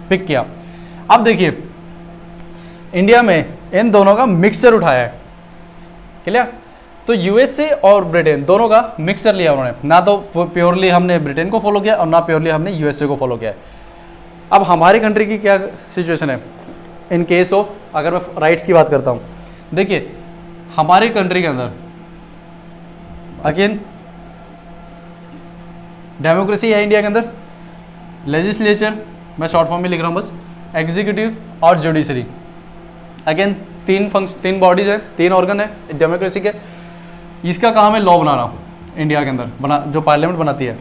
पिक किया। अब देखिए इंडिया में इन दोनों का मिक्सचर उठाया है, क्लियर। तो यूएसए और ब्रिटेन दोनों का मिक्सचर लिया उन्होंने, ना तो प्योरली हमने ब्रिटेन को फॉलो किया और ना प्योरली हमने यूएसए को फॉलो किया। अब हमारी कंट्री की क्या सिचुएशन है इन केस ऑफ, अगर मैं राइट्स की बात करता हूँ, देखिए हमारे कंट्री के अंदर अगेन डेमोक्रेसी है इंडिया के अंदर, लेजिस्लेचर मैं शॉर्ट फॉर्म में लिख रहा हूँ बस, एग्जीक्यूटिव और जुडिशरी। अगेन तीन बॉडीज है, 3 ऑर्गन है डेमोक्रेसी के। इसका काम है लॉ बनाना इंडिया के अंदर, जो पार्लियामेंट बनाती है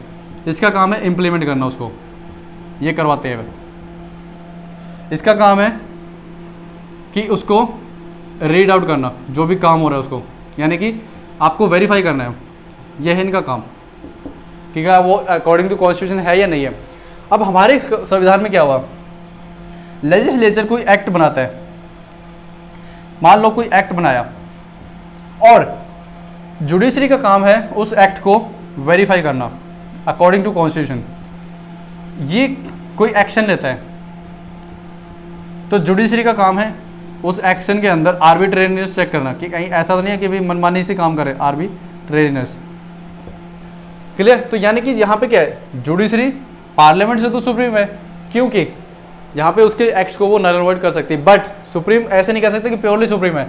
इसका काम है इम्प्लीमेंट करना, उसको ये करवाते हैं। इसका काम है कि उसको रीड आउट करना, जो भी काम हो रहा है उसको, यानी कि आपको वेरीफाई करना है, ये है इनका काम कि क्या वो अकॉर्डिंग टू कॉन्स्टिट्यूशन है या नहीं है। अब हमारे संविधान में क्या हुआ, लेजिस्लेचर कोई एक्ट बनाता है, मान लो कोई एक्ट बनाया और जुडिशरी का काम है उस एक्ट को वेरीफाई करना अकॉर्डिंग टू कॉन्स्टिट्यूशन। ये कोई एक्शन लेता है तो जुडिशरी का काम है उस एक्शन के अंदर आर्बिट्रेरीनेस चेक करना कि कहीं ऐसा तो नहीं है कि भाई मनमानी से काम करे, आर्बिट्रेरीनेस। क्लियर? तो यानी कि यहाँ पे क्या है, जुडिशरी पार्लियामेंट से तो सुप्रीम है, क्योंकि यहाँ पे उसके एक्ट्स को वो नल एंड वॉइड कर सकती है, बट सुप्रीम ऐसे नहीं कह सकते कि प्योरली सुप्रीम है।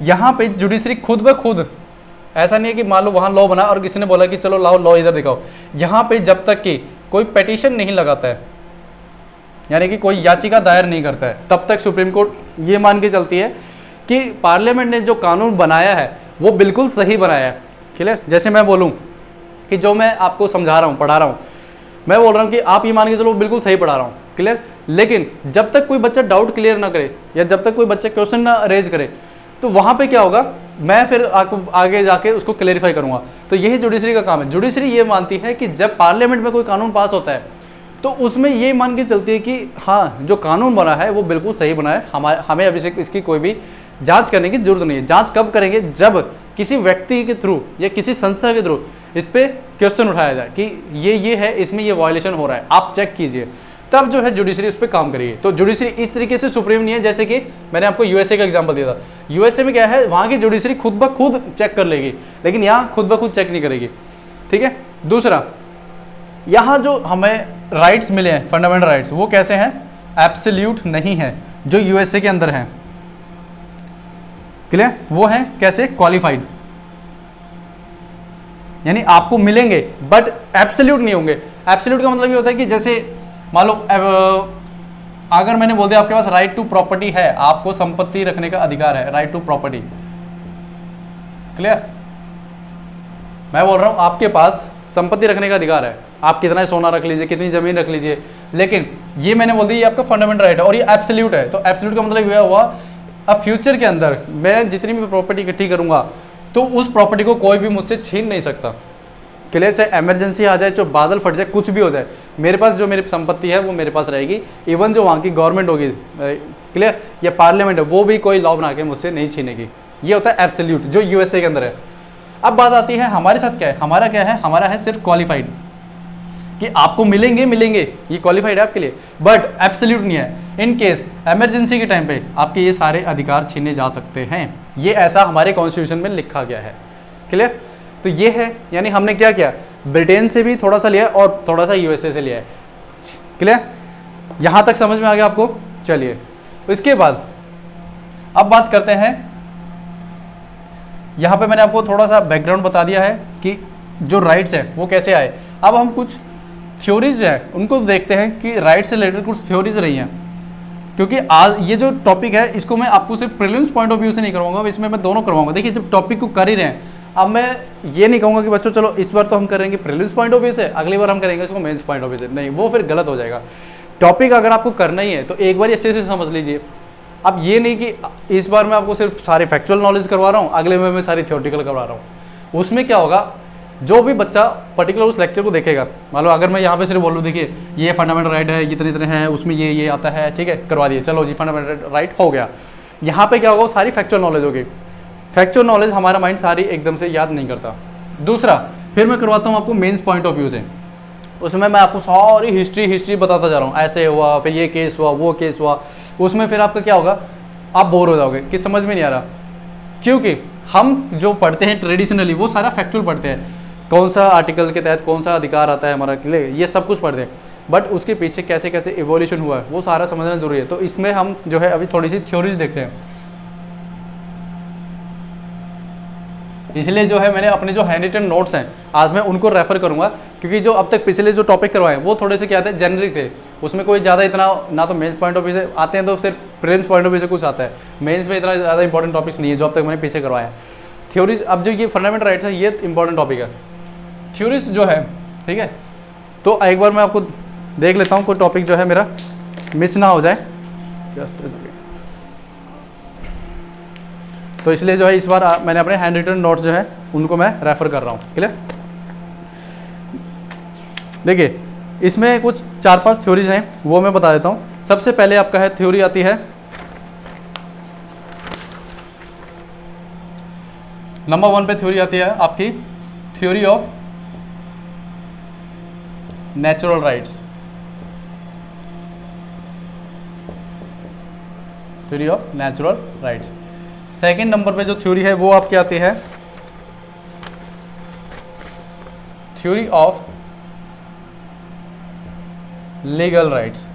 यहाँ पे जुडिशरी खुद ब खुद, ऐसा नहीं है कि मान लो वहाँ लॉ बना और किसी ने बोला कि चलो लाओ लॉ इधर दिखाओ, यहाँ पे जब तक कि कोई पेटिशन नहीं लगाता है, यानी कि कोई याचिका दायर नहीं करता है, तब तक सुप्रीम कोर्ट ये मान के चलती है कि पार्लियामेंट ने जो कानून बनाया है वो बिल्कुल सही बनाया है। क्लियर? जैसे मैं बोलूँ कि जो मैं आपको समझा रहा हूँ, पढ़ा रहा हूँ, मैं बोल रहा हूँ कि आप ये मान के चलो बिल्कुल सही पढ़ा रहा हूँ। क्लियर? लेकिन जब तक कोई बच्चा डाउट क्लियर ना करे या जब तक कोई बच्चा क्वेश्चन ना रेज करे, तो वहाँ पे क्या होगा, मैं फिर आपको आगे जाके उसको क्लेरिफाई करूँगा। तो यही जुडिशरी का काम है। जुडिशरी ये मानती है कि जब पार्लियामेंट में कोई कानून पास होता है तो उसमें ये मान के चलती है कि हाँ, जो कानून बना है वो बिल्कुल सही बना है, हमें अभी से इसकी कोई भी जांच करने की जरूरत नहीं है। जांच कब करेंगे, जब किसी व्यक्ति के थ्रू या किसी संस्था के थ्रू इस पर क्वेश्चन उठाया जाए कि ये है, इसमें ये वायलेशन हो रहा है, आप चेक कीजिए, तब जो है जुडिशरी उस पर काम करिए। तो जुडिशरी इस तरीके से सुप्रीम नहीं है, जैसे कि मैंने आपको यूएसए का एग्जांपल दिया था। यूएसए में क्या है, वहाँ की जुडिशरी खुद ब खुद चेक कर लेगी, लेकिन यहाँ खुद ब खुद चेक नहीं करेगी। ठीक है? दूसरा, यहाँ जो हमें राइट्स मिले हैं, फंडामेंटल राइट्स, वो कैसे हैं, एब्सोल्यूट नहीं है, जो यूएसए के अंदर हैं। क्लियर? वो हैं कैसे, क्वालिफाइड, यानी आपको मिलेंगे बट एब्सोल्यूट नहीं होंगे। एब्सोल्यूट का मतलब ये होता है कि जैसे मान लो अगर मैंने बोल दिया आपके पास राइट टू प्रॉपर्टी है, आपको संपत्ति रखने का अधिकार है, राइट टू प्रॉपर्टी। क्लियर? मैं बोल रहा हूं आपके पास संपत्ति रखने का अधिकार है, आप कितना सोना रख लीजिए, कितनी जमीन रख लीजिए, लेकिन ये मैंने बोल दिया ये आपका फंडामेंटल राइट है और ये एब्सोल्यूट है। तो एब्सोल्यूट का मतलब यह हुआ अब फ्यूचर के अंदर मैं जितनी भी प्रॉपर्टी इकट्ठी करूंगा तो उस प्रॉपर्टी को कोई भी मुझसे छीन नहीं सकता। क्लियर? चाहे इमरजेंसी आ जाए, चाहे बादल फट जाए, कुछ भी हो जाए, मेरे पास जो मेरी संपत्ति है वो मेरे पास रहेगी। इवन जो वहाँ की गवर्नमेंट होगी, क्लियर, या पार्लियामेंट है, वो भी कोई लॉ बना के मुझसे नहीं छीनेगी। ये होता है एब्सोल्यूट, जो यूएसए के अंदर है। अब बात आती है हमारे साथ क्या है, हमारा क्या है, हमारा है सिर्फ क्वालिफाइड, कि आपको मिलेंगे, ये क्वालिफाइड है आपके लिए, बट एब्सोल्यूट नहीं है। इन केस इमरजेंसी के टाइम पे आपके ये सारे अधिकार छीने जा सकते हैं। ये ऐसा हमारे कॉन्स्टिट्यूशन में लिखा गया है। क्लियर? तो ये है, यानी हमने क्या किया, ब्रिटेन से भी थोड़ा सा लिया और थोड़ा सा यूएसए से लिया है। क्लियर? यहां तक समझ में आ गया आपको? चलिए, इसके बाद अब बात करते हैं, यहां पे मैंने आपको थोड़ा सा बैकग्राउंड बता दिया है कि जो राइट्स है वो कैसे आए। अब हम कुछ थ्योरीज जो है उनको देखते हैं कि राइट से रिलेटेड कुछ थ्योरीज रही हैं, क्योंकि आज ये जो टॉपिक है इसको मैं आपको सिर्फ प्रीलिम्स पॉइंट ऑफ व्यू से नहीं करवाऊंगा, इसमें मैं दोनों करवाऊंगा। देखिए, जब टॉपिक को कर ही रहे हैं, अब मैं ये नहीं कहूँगा कि बच्चों चलो इस बार तो हम करेंगे प्रीलिम्स पॉइंट ऑफ व्यू से, अगली बार हम करेंगे इसको मेंस पॉइंट ऑफ व्यू से, नहीं, वो फिर गलत हो जाएगा। टॉपिक अगर आपको करना ही है तो एक बार अच्छे से समझ लीजिए। अब ये नहीं कि इस बार मैं आपको सिर्फ सारी फैक्चुअल नॉलेज करवा रहा हूँ, अगले में मैं सारी थ्योरेटिकल करवा रहा हूँ। उसमें क्या होगा, जो भी बच्चा पर्टिकुलर उस लेक्चर को देखेगा, मान लो अगर मैं यहाँ पे सिर्फ बोलूँ देखिए ये फंडामेंटल राइट है, इतने हैं, उसमें ये आता है, ठीक है, करवा दिए, चलो जी फंडामेंटल राइट हो गया। यहाँ पे क्या होगा, सारी फैक्चुअल नॉलेज होगी। फैक्चुअल नॉलेज हमारा माइंड सारी एकदम से याद नहीं करता। दूसरा, फिर मैं करवाता हूँ आपको मेंस पॉइंट ऑफ व्यू से, उसमें मैं आपको सारी हिस्ट्री बताता जा रहा हूँ, ऐसे हुआ, फिर ये केस हुआ, वो केस हुआ। उसमें फिर आपका क्या होगा, आप बोर हो जाओगे कि समझ में नहीं आ रहा, क्योंकि हम जो पढ़ते हैं ट्रेडिशनली वो सारा फैक्चुअल पढ़ते हैं, कौन सा आर्टिकल के तहत कौन सा अधिकार आता है हमारा, क्लियर, ये सब कुछ पढ़ते हैं, बट उसके पीछे कैसे कैसे इवोल्यूशन हुआ है वो सारा समझना जरूरी है। तो इसमें हम जो है अभी थोड़ी सी थ्योरीज देखते हैं। इसलिए जो है मैंने अपने जो हैंड रिटन नोट्स हैं आज मैं उनको रेफर करूंगा, क्योंकि जो अब तक पिछले जो टॉपिक करवाए वो थोड़े से क्या थे, जेनरिक थे, उसमें कोई ज़्यादा इतना ना तो मेंस पॉइंट ऑफ व्यू से आते हैं तो सिर्फ प्रीलिम्स पॉइंट ऑफ व्यू से कुछ आता है, मेंस में इतना ज़्यादा इंपॉर्टेंट टॉपिक्स नहीं है जो अब तक मैंने पीछे करवाया है। थ्योरीज, अब जो ये फंडामेंटल राइट्स है ये इंपॉर्टेंट टॉपिक है, थ्योरीज जो है, ठीक है। तो एक बार मैं आपको देख लेता हूँ कोई टॉपिक जो है मेरा मिस ना हो जाए, जस्ट तो इसलिए जो है इस बार मैंने अपने हैंड रिटन नोट्स जो है उनको मैं रेफर कर रहा हूँ, क्लियर। देखिए इसमें कुछ 4-5 थ्योरीज हैं वो मैं बता देता हूँ। सबसे पहले आपका है थ्योरी आती है, नंबर 1 पे थ्योरी आती है आपकी theory of natural rights. Theory of natural rights. Second number पे जो थ्योरी है वो आपकी आती है theory of legal rights.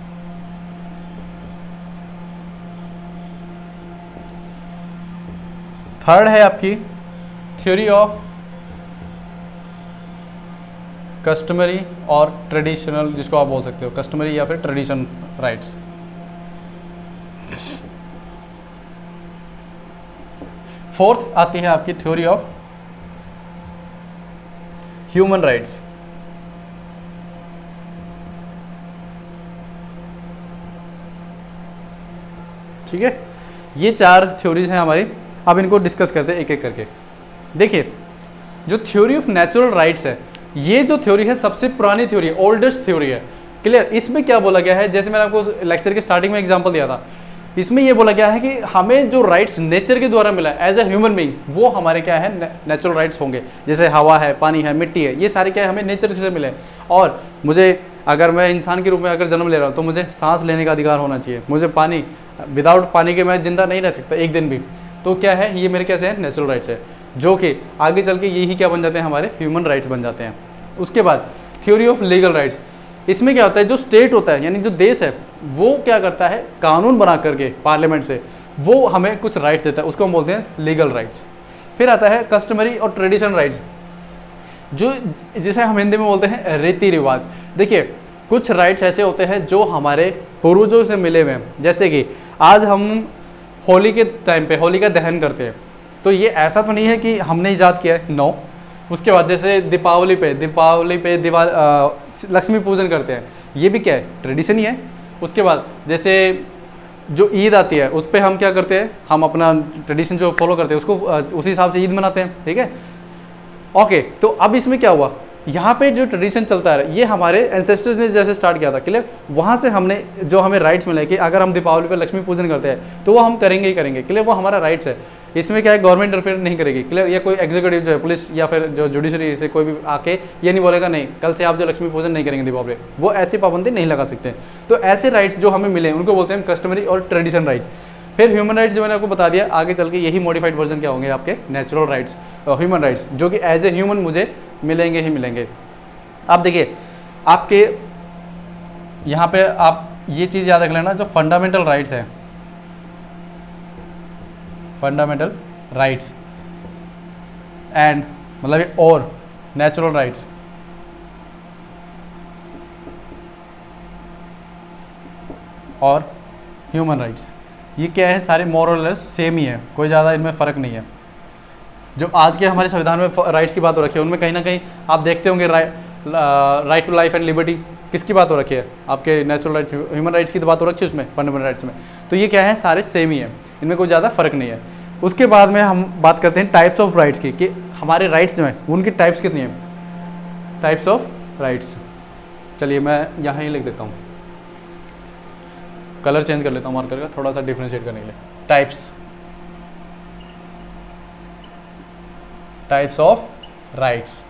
Third है आपकी थ्योरी ऑफ कस्टमरी और ट्रेडिशनल, जिसको आप बोल सकते हो कस्टमरी या फिर ट्रेडिशन राइट्स। फोर्थ आती है आपकी थ्योरी ऑफ ह्यूमन राइट्स। ठीक है, ये 4 थ्योरीज हैं हमारी। अब इनको डिस्कस करते हैं एक एक करके। देखिए, जो थ्योरी ऑफ नेचुरल राइट्स है, ये जो थ्योरी है सबसे पुरानी थ्योरी है, ओल्डेस्ट थ्योरी है। क्लियर? इसमें क्या बोला गया है, जैसे मैंने आपको लेक्चर के स्टार्टिंग में एग्जांपल दिया था, इसमें ये बोला गया है कि हमें जो राइट्स नेचर के द्वारा मिला है एज ए ह्यूमन बीइंग, वो हमारे क्या है नेचुरल राइट्स होंगे। जैसे हवा है, पानी है, मिट्टी है, ये सारे क्या है हमें नेचर से मिले। और मुझे, अगर मैं इंसान के रूप में अगर जन्म ले रहा हूँ, तो मुझे सांस लेने का अधिकार होना चाहिए। मुझे पानी, विदाउट पानी के मैं जिंदा नहीं रह सकता एक दिन भी। तो क्या है, ये मेरे कैसे हैं नेचुरल राइट्स है, जो कि आगे चल के यही क्या बन जाते हैं, हमारे ह्यूमन राइट्स बन जाते हैं। उसके बाद थ्योरी ऑफ लीगल राइट्स। इसमें क्या होता है, जो स्टेट होता है यानी जो देश है, वो क्या करता है, कानून बना करके पार्लियामेंट से वो हमें कुछ राइट्स देता है, उसको हम बोलते हैं लीगल राइट्स। फिर आता है कस्टमरी और ट्रेडिशन राइट्स, जो जिसे हम हिंदी में बोलते हैं रीति रिवाज। देखिए, कुछ राइट्स ऐसे होते हैं जो हमारे पूर्वजों से मिले हुए हैं। जैसे कि आज हम होली के टाइम पे होली का दहन करते हैं, तो ये ऐसा तो नहीं है कि हमने ईजाद किया है, नो। उसके बाद जैसे दीपावली पे लक्ष्मी पूजन करते हैं, ये भी क्या है, ट्रेडिशन ही है। उसके बाद जैसे जो ईद आती है, उस पर हम क्या करते हैं, हम अपना ट्रेडिशन जो फॉलो करते हैं उसको उसी हिसाब से ईद मनाते हैं। ठीक है, ओके। तो अब इसमें क्या हुआ, यहाँ पे जो ट्रेडिशन चलता है, ये हमारे एंसेस्टर्स ने जैसे स्टार्ट किया था, क्लियर? वहाँ से हमने जो हमें राइट्स मिले कि अगर हम दीपावली पे लक्ष्मी पूजन करते हैं तो वो हम करेंगे ही करेंगे, क्लियर? वो हमारा राइट्स है। इसमें क्या है, गवर्नमेंट इंटरफेयर नहीं करेगी, क्लियर? या कोई एग्जीक्यूटिव जो है, पुलिस या फिर जो जुडिशरी से कोई भी आके ये नहीं बोलेगा नहीं कल से आप जो लक्ष्मी पूजन नहीं करेंगे दीपावली, वो ऐसी पाबंदी नहीं लगा सकते। तो ऐसे राइट्स जो हमें मिले उनको बोलते हैं कस्टमरी और ट्रेडिशन राइट्स। फिर ह्यूमन राइट्स जो मैंने आपको बता दिया, आगे चल के यही मॉडिफाइड वर्जन क्या होंगे आपके नेचुरल राइट्स, ह्यूमन राइट्स, जो कि एज ए ह्यूमन मुझे मिलेंगे ही मिलेंगे। आप देखिए, आपके यहाँ पे आप ये चीज़ याद रख लेना, जो फंडामेंटल राइट्स है, फंडामेंटल राइट्स एंड मतलब और नेचुरल राइट्स, और ह्यूमन राइट्स, ये क्या है, सारे मोर और लेस सेम ही है, कोई ज़्यादा इनमें फ़र्क नहीं है। जो आज के हमारे संविधान में राइट्स की बात हो रखी है, उनमें कहीं ना कहीं आप देखते होंगे right to life and liberty, किसकी बात हो रखी है, आपके नेचुरल राइट्स, ह्यूमन राइट्स की तो बात हो रखी है उसमें, फंडामेंटल राइट्स में। तो ये क्या है, सारे सेम ही है, इनमें कोई ज़्यादा फर्क नहीं है। उसके बाद में हम बात करते हैं टाइप्स ऑफ राइट्स की, कि हमारे राइट्स जो हैं उनकी टाइप्स कितनी हैं, टाइप्स ऑफ राइट्स। चलिए मैं यहाँ ही लिख देता हूँ, कलर चेंज कर लेता हूँ मार्कर का, थोड़ा सा डिफ्रेंशिएट करने के लिए। Types of rights.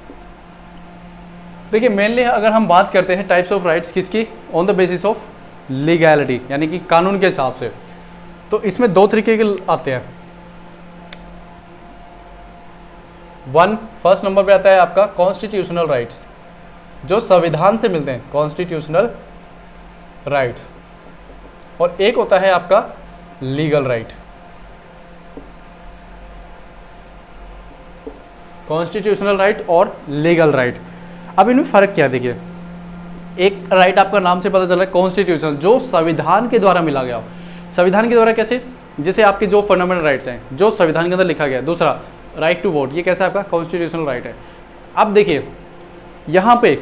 देखिए, मेनली अगर हम बात करते हैं टाइप्स ऑफ राइट्स किसकी, on the basis of legality, यानी कि कानून के हिसाब से, तो इसमें 2 तरीके के आते हैं। फर्स्ट नंबर पे आता है आपका कॉन्स्टिट्यूशनल राइट्स, जो संविधान से मिलते हैं, कॉन्स्टिट्यूशनल राइट्स। और एक होता है आपका लीगल राइट। कॉन्स्टिट्यूशनल राइट और लीगल राइट, अब इनमें फ़र्क क्या है, देखिए, एक राइट आपका नाम से पता चल रहा है कॉन्स्टिट्यूशनल, जो संविधान के द्वारा मिला गया हो। संविधान के द्वारा कैसे, जैसे आपके जो फंडामेंटल राइट्स हैं जो संविधान के अंदर लिखा गया है। दूसरा राइट टू वोट, ये कैसा आपका कॉन्स्टिट्यूशनल राइट है। अब देखिए यहाँ पे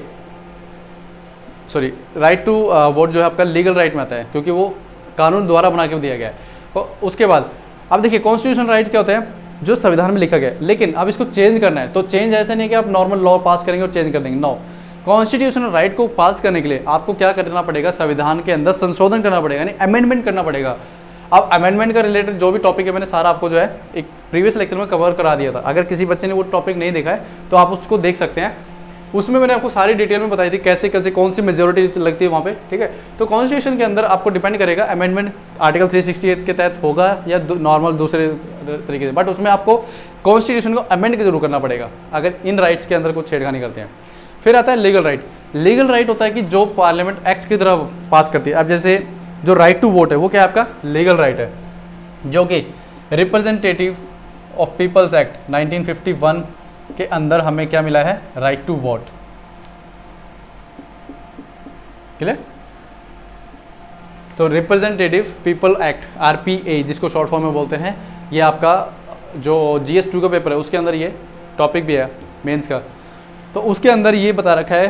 राइट टू वोट जो है आपका लीगल राइट में आता है, क्योंकि वो कानून द्वारा बना के दिया गया है। तो उसके बाद अब देखिए कॉन्स्टिट्यूशनल राइट क्या होते हैं, जो संविधान में लिखा गया है, लेकिन अब इसको चेंज करना है। तो चेंज ऐसा नहीं कि आप नॉर्मल लॉ पास करेंगे और चेंज कर देंगे, नो। कॉन्स्टिट्यूशनल राइट को पास करने के लिए आपको क्या करना पड़ेगा, संविधान के अंदर संशोधन करना पड़ेगा, यानी अमेंडमेंट करना पड़ेगा। अब अमेंडमेंट का रिलेटेड जो भी टॉपिक है मैंने सारा आपको जो है एक प्रीवियस लेक्चर में कवर करा दिया था। अगर किसी बच्चे ने वो टॉपिक नहीं देखा है तो आप उसको देख सकते हैं। उसमें मैंने आपको सारी डिटेल में बताई थी कैसे कैसे कौन सी मेजोरिटी लगती है वहाँ पे, ठीक है। तो कॉन्स्टिट्यूशन के अंदर आपको डिपेंड करेगा अमेंडमेंट आर्टिकल 368 के तहत होगा या नॉर्मल दूसरे तरीके से, बट उसमें आपको कॉन्स्टिट्यूशन को अमेंड जरूर करना पड़ेगा अगर इन राइट्स के अंदर कुछ छेड़खानी करते हैं। फिर आता है लीगल राइट। लीगल राइट होता है कि जो पार्लियामेंट एक्ट की तरह पास करती है। अब जैसे जो राइट टू वोट है वो क्या है आपका लीगल राइट है, जो कि रिप्रेजेंटेटिव ऑफ पीपल्स एक्ट 1951 के अंदर हमें क्या मिला है, राइट टू वोट। क्लियर? तो रिप्रेजेंटेटिव पीपल एक्ट RPA जिसको शॉर्ट फॉर्म में बोलते हैं, ये आपका जो GS2 का पेपर है उसके अंदर ये टॉपिक भी है मेंस का। तो उसके अंदर ये बता रखा है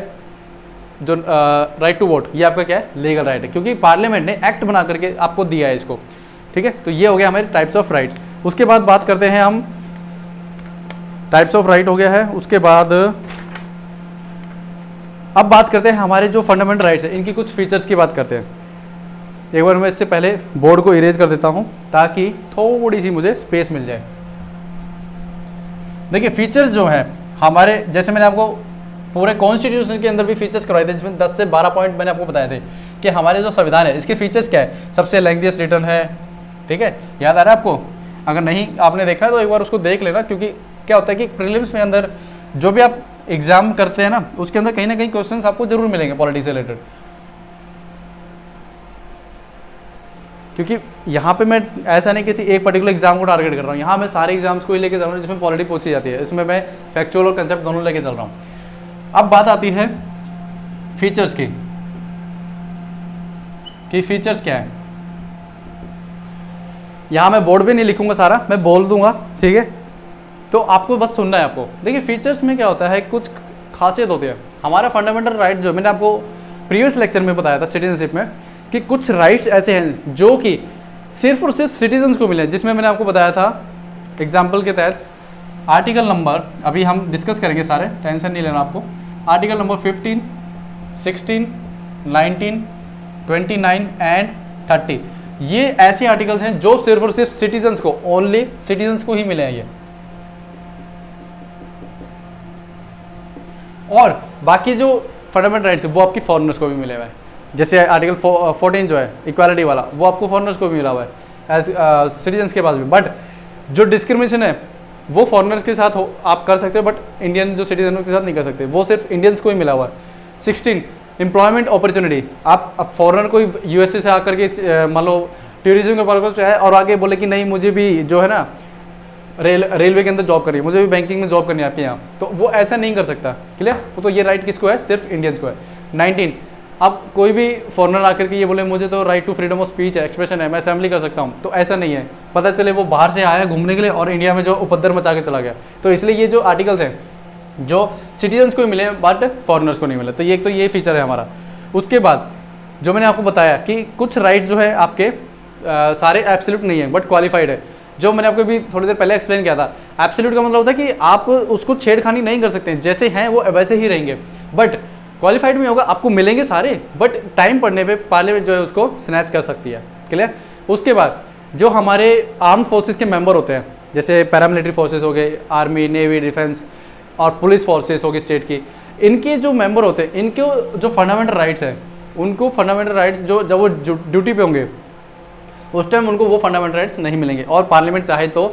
जो राइट टू वोट, ये आपका क्या है, लीगल राइट है, क्योंकि पार्लियामेंट ने एक्ट बना करके आपको दिया है इसको, ठीक है। तो ये हो गया हमारे टाइप्स ऑफ राइट्स। उसके बाद बात करते हैं हम, टाइप्स ऑफ राइट हो गया है। उसके बाद अब बात करते हैं हमारे जो फंडामेंटल राइट्स है, इनकी कुछ फीचर्स की बात करते हैं। एक बार मैं इससे पहले बोर्ड को इरेज कर देता हूं ताकि थोड़ी सी मुझे स्पेस मिल जाए। देखिए फीचर्स जो हैं हमारे, जैसे मैंने आपको पूरे कॉन्स्टिट्यूशन के अंदर भी फीचर्स करवाए थे, जिसमें 10 से 12 पॉइंट मैंने आपको बताए थे कि हमारे जो संविधान है इसके फीचर्स क्या है। सबसे लेंथीएस्ट रिटर्न है, ठीक है, याद आ रहा है आपको? अगर नहीं आपने देखा है तो एक बार उसको देख लेना, क्योंकि क्या होता है कि प्रीलिम्स में अंदर जो भी आप एग्जाम करते हैं ना उसके अंदर कहीं ना कहीं क्वेश्चंस आपको जरूर मिलेंगे पॉलिटिक्स से रिलेटेड। क्योंकि यहाँ पे मैं ऐसा नहीं किसी एक पर्टिकुलर एग्जाम को टारगेट कर रहा हूँ, यहाँ मैं सारे एग्जाम्स को ही लेके चल रहा हूँ जिसमें पॉलिटिक्स पूछी जाती है। इसमें मैं फैक्चुअल और कंसेप्ट दोनों लेके चल रहा हूँ। अब बात आती है फीचर्स की कि फीचर्स क्या है। यहाँ मैं बोर्ड पे नहीं लिखूंगा, सारा मैं बोल दूंगा, ठीक है, तो आपको बस सुनना है आपको। देखिए फीचर्स में क्या होता है, कुछ खासियत होती है। हमारा फंडामेंटल राइट जो मैंने आपको प्रीवियस लेक्चर में बताया था सिटीजनशिप में, कि कुछ राइट्स ऐसे हैं जो कि सिर्फ और सिर्फ सिटीजन्स को मिले हैं, जिसमें मैंने आपको बताया था एग्जाम्पल के तहत आर्टिकल नंबर, अभी हम डिस्कस करेंगे सारे, टेंशन नहीं लेना आपको। आर्टिकल नंबर 15, 16, 19, 29 एंड 30, ये ऐसे आर्टिकल्स हैं जो सिर्फ और सिर्फ सिटीजन्स को, ओनली सिटीजन्स को ही मिले हैं ये। और बाकी जो फंडामेंटल राइट्स है वो आपकी फॉरेनर्स को भी मिले हुए हैं। जैसे आर्टिकल 14 जो है इक्वालिटी वाला, वो आपको फॉरेनर्स को भी मिला हुआ है एज सिटीजन्स के पास भी। बट जो डिस्क्रिमिनेशन है वो फॉरेनर्स के साथ आप कर सकते हो, बट इंडियन जो सिटीजन के साथ नहीं कर सकते, वो सिर्फ इंडियंस को ही मिला हुआ है। 16 एम्प्लॉयमेंट अपॉर्चुनिटी, आप फॉरेनर कोई USA से आकर के मान लो टूरिज्म के पर्पज पे आए और आगे बोले कि नहीं मुझे भी जो है ना रेलवे के अंदर जॉब करनी है, मुझे भी बैंकिंग में जॉब करनी है आपके यहाँ, तो वो ऐसा नहीं कर सकता। क्लियर? तो ये राइट किसको है, सिर्फ इंडियंस को है। 19 अब कोई भी फॉरेनर आकर के ये बोले मुझे तो right to freedom of speech है, एक्सप्रेशन है, मैं असेंबली कर सकता हूँ, तो ऐसा नहीं है। पता चले वो बाहर से आया घूमने के लिए और इंडिया में जो उपद्रव मचा के चला गया, तो इसलिए ये जो आर्टिकल्स हैं जो सिटीजन्स को मिले बट फॉरेनर्स को नहीं मिले, तो ये फीचर है हमारा। उसके बाद जो मैंने आपको बताया कि कुछ राइट जो है आपके सारे एब्सोल्यूट नहीं है बट क्वालिफाइड है, जो मैंने आपको भी थोड़ी देर पहले एक्सप्लेन किया था। एब्सोल्यूट का मतलब होता है कि आप उसको छेड़खानी नहीं कर सकते, जैसे हैं वो वैसे ही रहेंगे। बट क्वालिफाइड में होगा, आपको मिलेंगे सारे, बट टाइम पड़ने पे पार्लियामेंट जो है उसको स्नैच कर सकती है। क्लियर? उसके बाद जो हमारे आर्म फोर्सेस के मेंबर होते हैं, जैसे पैरामिलिट्री फोर्सेस हो गए, आर्मी, नेवी, डिफेंस और पुलिस फोर्सेस हो गई स्टेट की, इनके जो मेंबर होते हैं, इनके जो फंडामेंटल राइट्स हैं, उनको फंडामेंटल राइट्स जो जब वो ड्यूटी पे होंगे उस टाइम उनको वो फंडामेंटल राइट्स नहीं मिलेंगे, और पार्लियामेंट चाहे तो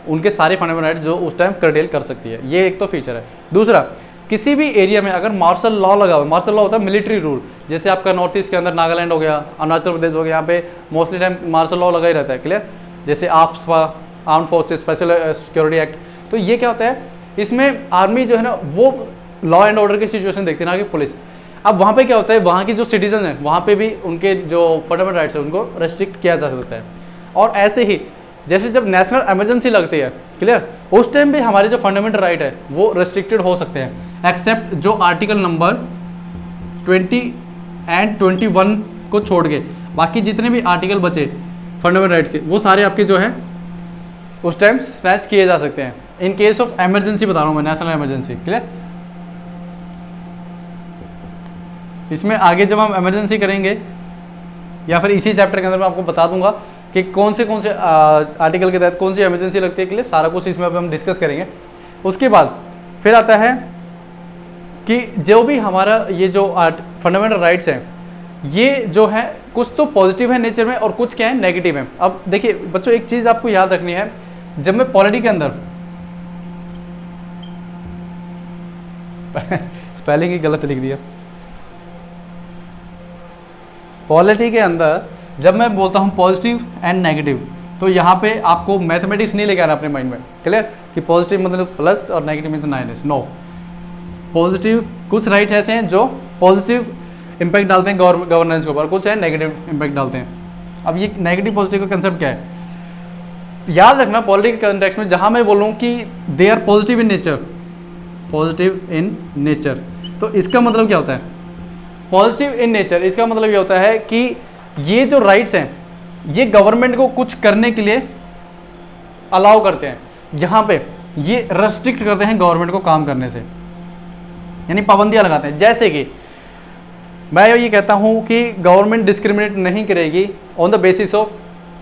उनके सारे फंडामेंटल राइट्स जो उस टाइम कर्टेल कर सकती है। ये एक तो फीचर है। दूसरा, किसी भी एरिया में अगर मार्शल लॉ लगा हुआ, मार्शल लॉ होता है मिलिट्री रूल, जैसे आपका नॉर्थ ईस्ट के अंदर नागालैंड हो गया, अरुणाचल प्रदेश हो गया, यहाँ पे मोस्टली टाइम मार्शल लॉ लगा ही रहता है। क्लियर? जैसे AFSPA, arm forces special security act, तो ये क्या होता है, इसमें आर्मी जो है ना वो लॉ एंड ऑर्डर की सिचुएशन देखती है ना कि पुलिस। अब वहाँ पे क्या होता है, वहाँ की जो सिटीजन है वहाँ पे भी उनके जो फंडामेंटल राइट्स है उनको रेस्ट्रिक्ट किया जा सकता है। और ऐसे ही जैसे जब नेशनल इमरजेंसी लगती है, क्लियर, उस टाइम भी हमारे जो फंडामेंटल राइट है वो रेस्ट्रिक्टेड हो सकते हैं, एक्सेप्ट जो आर्टिकल नंबर 20 एंड 21 को छोड़ के बाकी जितने भी आर्टिकल बचे फंडामेंटल राइट्स के, वो सारे आपके जो हैं उस टाइम स्नैच किए जा सकते हैं इन केस ऑफ इमरजेंसी। बता रहा हूँ मैं, नेशनल इमरजेंसी। क्लियर? इसमें आगे जब हम इमरजेंसी करेंगे या फिर इसी चैप्टर के अंदर मैं आपको बता दूंगा कि कौन से आर्टिकल के तहत कौन सी इमरजेंसी लगती है के लिए, सारा कुछ इसमें अब हम डिस्कस करेंगे। उसके बाद फिर आता है कि जो भी हमारा ये जो फंडामेंटल राइट्स हैं, ये जो है कुछ तो पॉजिटिव है नेचर में और कुछ क्या है नेगेटिव है। अब देखिए बच्चों, एक चीज़ आपको याद रखनी है, जब मैं पॉलिटी के अंदर स्पेलिंग ही गलत लिख दिया, पॉलिटी के अंदर जब मैं बोलता हूँ पॉजिटिव एंड नेगेटिव, तो यहाँ पे आपको मैथमेटिक्स नहीं लेके आना अपने माइंड में, क्लियर, कि पॉजिटिव मतलब प्लस और negative means minus. No, positive कुछ राइट्स ऐसे हैं जो पॉजिटिव इम्पैक्ट डालते हैं गवर्नेंस के ऊपर, कुछ है नेगेटिव इम्पैक्ट डालते हैं। अब ये नेगेटिव पॉजिटिव का कंसेप्ट क्या है, याद रखना पॉलिटिकल कॉन्टेक्स्ट में जहाँ मैं बोलूँ कि they are positive in nature, positive in nature, तो इसका मतलब क्या होता है पॉजिटिव इन नेचर, इसका मतलब ये होता है कि ये जो राइट्स हैं ये गवर्नमेंट को कुछ करने के लिए अलाउ करते हैं, यहाँ पे ये रेस्ट्रिक्ट करते हैं गवर्नमेंट को काम करने से, यानी पाबंदियां लगाते हैं। जैसे कि मैं ये कहता हूँ कि गवर्नमेंट डिस्क्रिमिनेट नहीं करेगी on the basis of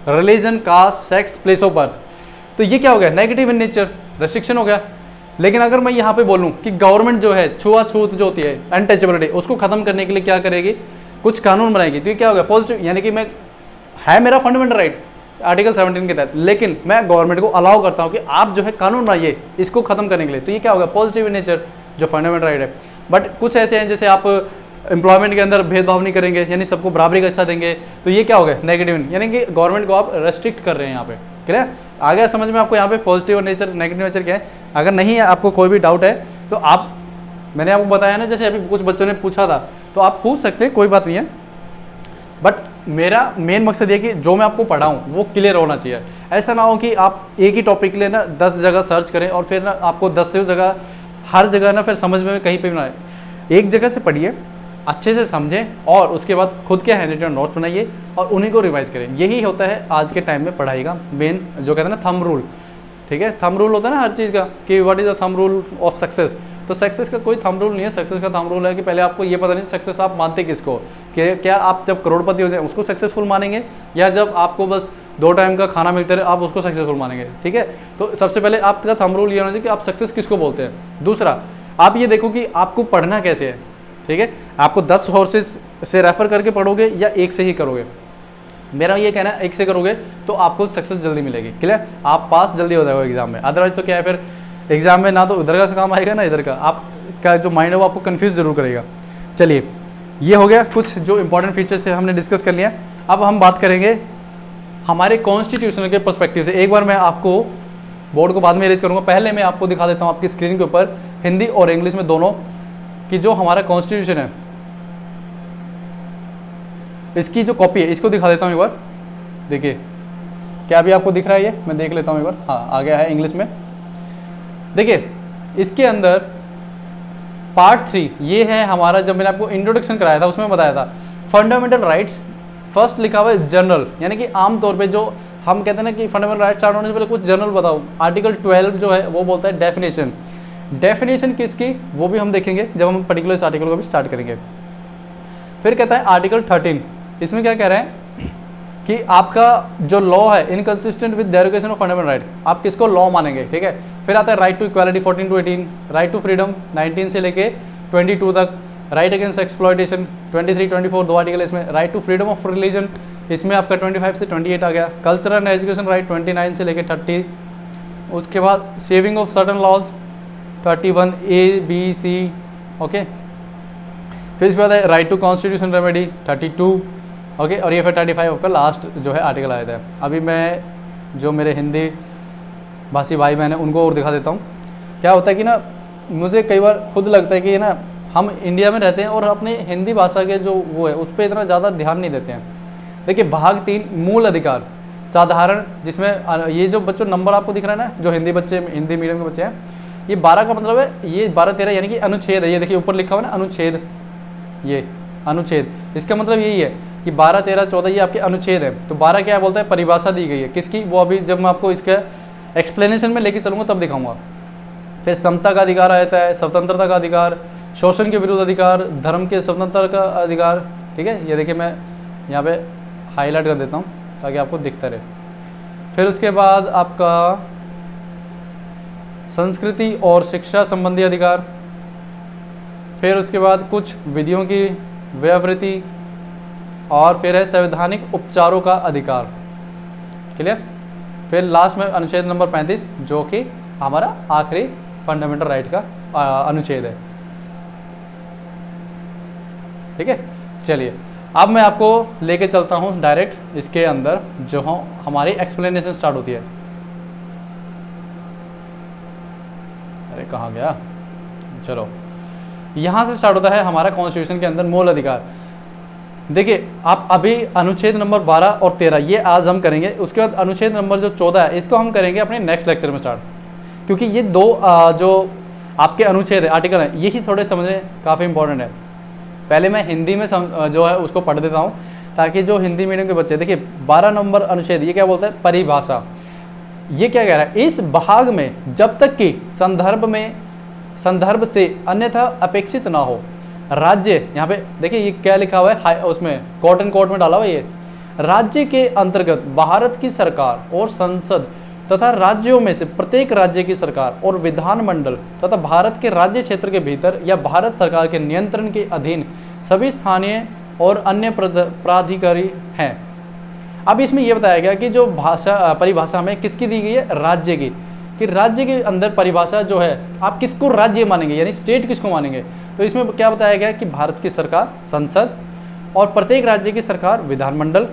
religion, caste, sex, place of birth, तो ये क्या हो गया नेगेटिव इन नेचर, रेस्ट्रिक्शन हो गया। लेकिन अगर मैं यहाँ पे बोलूँ कि गवर्नमेंट जो है छुआछूत जो होती है, अनटचेबिलिटी, उसको खत्म करने के लिए क्या करेगी, कुछ कानून बनाएगी, तो ये क्या हो गया पॉजिटिव, यानी कि मैं है मेरा फंडामेंटल राइट आर्टिकल 17 के तहत, लेकिन मैं गवर्नमेंट को अलाउ करता हूँ कि आप जो है कानून बनाइए इसको खत्म करने के लिए, तो ये क्या होगा पॉजिटिव इन नेचर जो फंडामेंटल राइट है। बट कुछ ऐसे हैं जैसे आप एम्प्लॉयमेंट के अंदर भेदभाव नहीं करेंगे, यानी सबको बराबरी का हिस्सा देंगे, तो ये क्या हो गया नेगेटिव, यानी कि गवर्नमेंट को आप रेस्ट्रिक्ट कर रहे हैं यहाँ पे, क्लियर। आ गया समझ में आपको यहाँ पे पॉजिटिव और नेचर नेगेटिव नेचर क्या है। अगर नहीं है आपको कोई भी डाउट है तो आप, मैंने आपको बताया ना, जैसे अभी कुछ बच्चों ने पूछा था तो आप पूछ सकते हैं, कोई बात नहीं है। बट मेरा मेन मकसद ये कि जो मैं आपको पढ़ाऊँ वो क्लियर होना चाहिए। ऐसा ना हो कि आप एक ही टॉपिक के लिए ना 10 जगह सर्च करें और फिर ना आपको 10 से जगह हर जगह ना फिर समझ में कहीं पे भी ना आए। एक जगह से पढ़िए, अच्छे से समझें और उसके बाद खुद के हैंड रिटन नोट्स बनाइए और उन्हीं को रिवाइज करें। यही होता है आज के टाइम में पढ़ाई का मेन, जो कहते हैं ना थंब रूल, ठीक है। थंब रूल होता है ना हर चीज़ का कि what is the thumb rule of success, तो सक्सेस का कोई थंब रूल नहीं है। सक्सेस का थंब रूल है कि पहले आपको ये पता नहीं सक्सेस आप मानते किसको, कि क्या आप जब करोड़पति हो जाए उसको सक्सेसफुल मानेंगे या जब आपको बस 2 टाइम का खाना मिलता है आप उसको सक्सेसफुल मानेंगे, ठीक है। तो सबसे पहले आपका थंब रूल ये होना चाहिए कि आप सक्सेस किसको बोलते हैं। दूसरा, आप ये देखो कि आपको पढ़ना कैसे है, ठीक है। आपको 10 सोर्सेज से रेफर करके पढ़ोगे या एक से ही करोगे। मेरा ये कहना है एक से करोगे तो आपको सक्सेस जल्दी मिलेगी, क्लियर, आप पास जल्दी हो जाएगा एग्जाम में। अदरवाइज तो क्या है, फिर एग्जाम में ना तो उधर का काम आएगा ना इधर का, आपका जो माइंड है वो आपको कंफ्यूज जरूर करेगा। चलिए, ये हो गया कुछ जो इंपॉर्टेंट फीचर्स थे हमने डिस्कस कर लिया। अब हम बात करेंगे हमारे कॉन्स्टिट्यूशन के पर्सपेक्टिव से। एक बार मैं आपको बोर्ड को बाद में अरेंज करूँगा, पहले मैं आपको दिखा देता हूँ आपकी स्क्रीन के ऊपर हिंदी और इंग्लिश में दोनों कि जो हमारा कॉन्स्टिट्यूशन है इसकी जो कॉपी है इसको दिखा देता हूँ एक बार। देखिए क्या अभी आपको दिख रहा है, ये मैं देख लेता हूँ एक बार। हाँ, आ गया है इंग्लिश में। देखिए इसके अंदर पार्ट 3 ये है हमारा, जब मैंने आपको इंट्रोडक्शन कराया था उसमें बताया था फंडामेंटल राइट्स। फर्स्ट लिखा हुआ है जनरल, यानी कि आमतौर पे जो हम कहते हैं ना कि फंडामेंटल राइट्स स्टार्ट होने से पहले कुछ जनरल बताओ। आर्टिकल 12 जो है वो बोलता है डेफिनेशन। डेफिनेशन किसकी वो भी हम देखेंगे जब हम पर्टिकुलर इस आर्टिकल को भी स्टार्ट करेंगे। फिर कहता है आर्टिकल 13, इसमें क्या कह रहे हैं कि आपका जो लॉ है inconsistent with derogation of fundamental right, आप किसको लॉ मानेंगे, ठीक है। फिर आता है right to equality 14 to 18, right to freedom 19 से लेके 22 तक, राइट अगेंस्ट एक्सप्लॉयटेशन 23, 24 दो आर्टिकल इसमें, right to freedom of religion इसमें आपका 25 से 28 आ गया, कल्चरल एंड एजुकेशन राइट 29 से लेके 30, उसके बाद saving of certain laws 31 A, B, C, okay. फिर इसके बाद है राइट टू कॉन्स्टिट्यूशन रेमेडी 32, ओके। और ये फिर 35 आपका लास्ट जो है आर्टिकल आया था। अभी मैं जो मेरे हिंदी भाषी भाई बहन हैं उनको और दिखा देता हूँ। क्या होता है कि ना मुझे कई बार खुद लगता है कि ना हम इंडिया में रहते हैं और अपने हिंदी भाषा के जो वो है उस पर इतना ज़्यादा ध्यान नहीं देते हैं। देखिए भाग 3 मूल अधिकार साधारण, जिसमें ये जो बच्चों नंबर आपको दिख रहा है ना, जो हिंदी बच्चे हिंदी मीडियम के बच्चे हैं, ये 12 का मतलब है ये 12-13 यानी कि अनुच्छेद है। ये देखिए ऊपर लिखा हुआ है ना अनुच्छेद, ये अनुच्छेद, इसका मतलब यही है कि 12, 13, 14 ये आपके अनुच्छेद है। तो 12 क्या बोलता है, परिभाषा दी गई है किसकी, वो अभी जब मैं आपको इसका एक्सप्लेनेशन में लेके चलूँगा तब दिखाऊंगा। फिर समता का अधिकार आ जाता है, स्वतंत्रता का अधिकार, शोषण के विरुद्ध अधिकार, धर्म के स्वतंत्रता का अधिकार, ठीक है। ये देखिए मैं यहाँ पे हाईलाइट कर देता हूँ ताकि आपको दिखता रहे। फिर उसके बाद आपका संस्कृति और शिक्षा संबंधी अधिकार, फिर उसके बाद कुछ विधियों की व्यावृत्ति, और फिर है संवैधानिक उपचारों का अधिकार। क्लियर। फिर लास्ट में अनुच्छेद नंबर 35 जो कि हमारा आखिरी फंडामेंटल राइट का अनुच्छेद है। ठीक है, चलिए अब मैं आपको लेके चलता हूँ डायरेक्ट इसके अंदर जो हमारी एक्सप्लेनेशन स्टार्ट होती है। अरे कहाँ गया, चलो यहाँ से स्टार्ट होता है हमारा कॉन्स्टिट्यूशन के अंदर मूल अधिकार। देखिए आप अभी अनुच्छेद नंबर 12 और 13 ये आज हम करेंगे, उसके बाद अनुच्छेद नंबर जो 14 है इसको हम करेंगे अपने नेक्स्ट लेक्चर में स्टार्ट, क्योंकि ये दो जो आपके अनुच्छेद है आर्टिकल है यही थोड़े समझने काफ़ी इंपॉर्टेंट है। पहले मैं हिंदी में जो है उसको पढ़ देता हूँ ताकि जो हिंदी मीडियम के बच्चे, देखिए 12 नंबर अनुच्छेद ये क्या बोलता है, परिभाषा। ये क्या कह रहा है, इस भाग में जब तक कि संदर्भ से अन्यथा अपेक्षित ना हो, राज्य, यहाँ पे देखिए ये क्या लिखा हुआ है उसमें कोट एंड कोट में डाला हुआ है, ये राज्य के अंतर्गत भारत की सरकार और संसद तथा राज्यों में से प्रत्येक राज्य की सरकार और विधानमंडल तथा भारत के राज्य क्षेत्र के भीतर या भारत सरकार के नियंत्रण के अधीन सभी स्थानीय और अन्य प्राधिकारी हैं। अब इसमें यह बताया गया कि जो परिभाषा हमें किसकी दी गई है, राज्य की, कि राज्य के अंदर परिभाषा जो है आप किसको राज्य मानेंगे, यानी स्टेट किसको मानेंगे। तो इसमें क्या बताया गया कि भारत की सरकार संसद और प्रत्येक राज्य की सरकार विधानमंडल,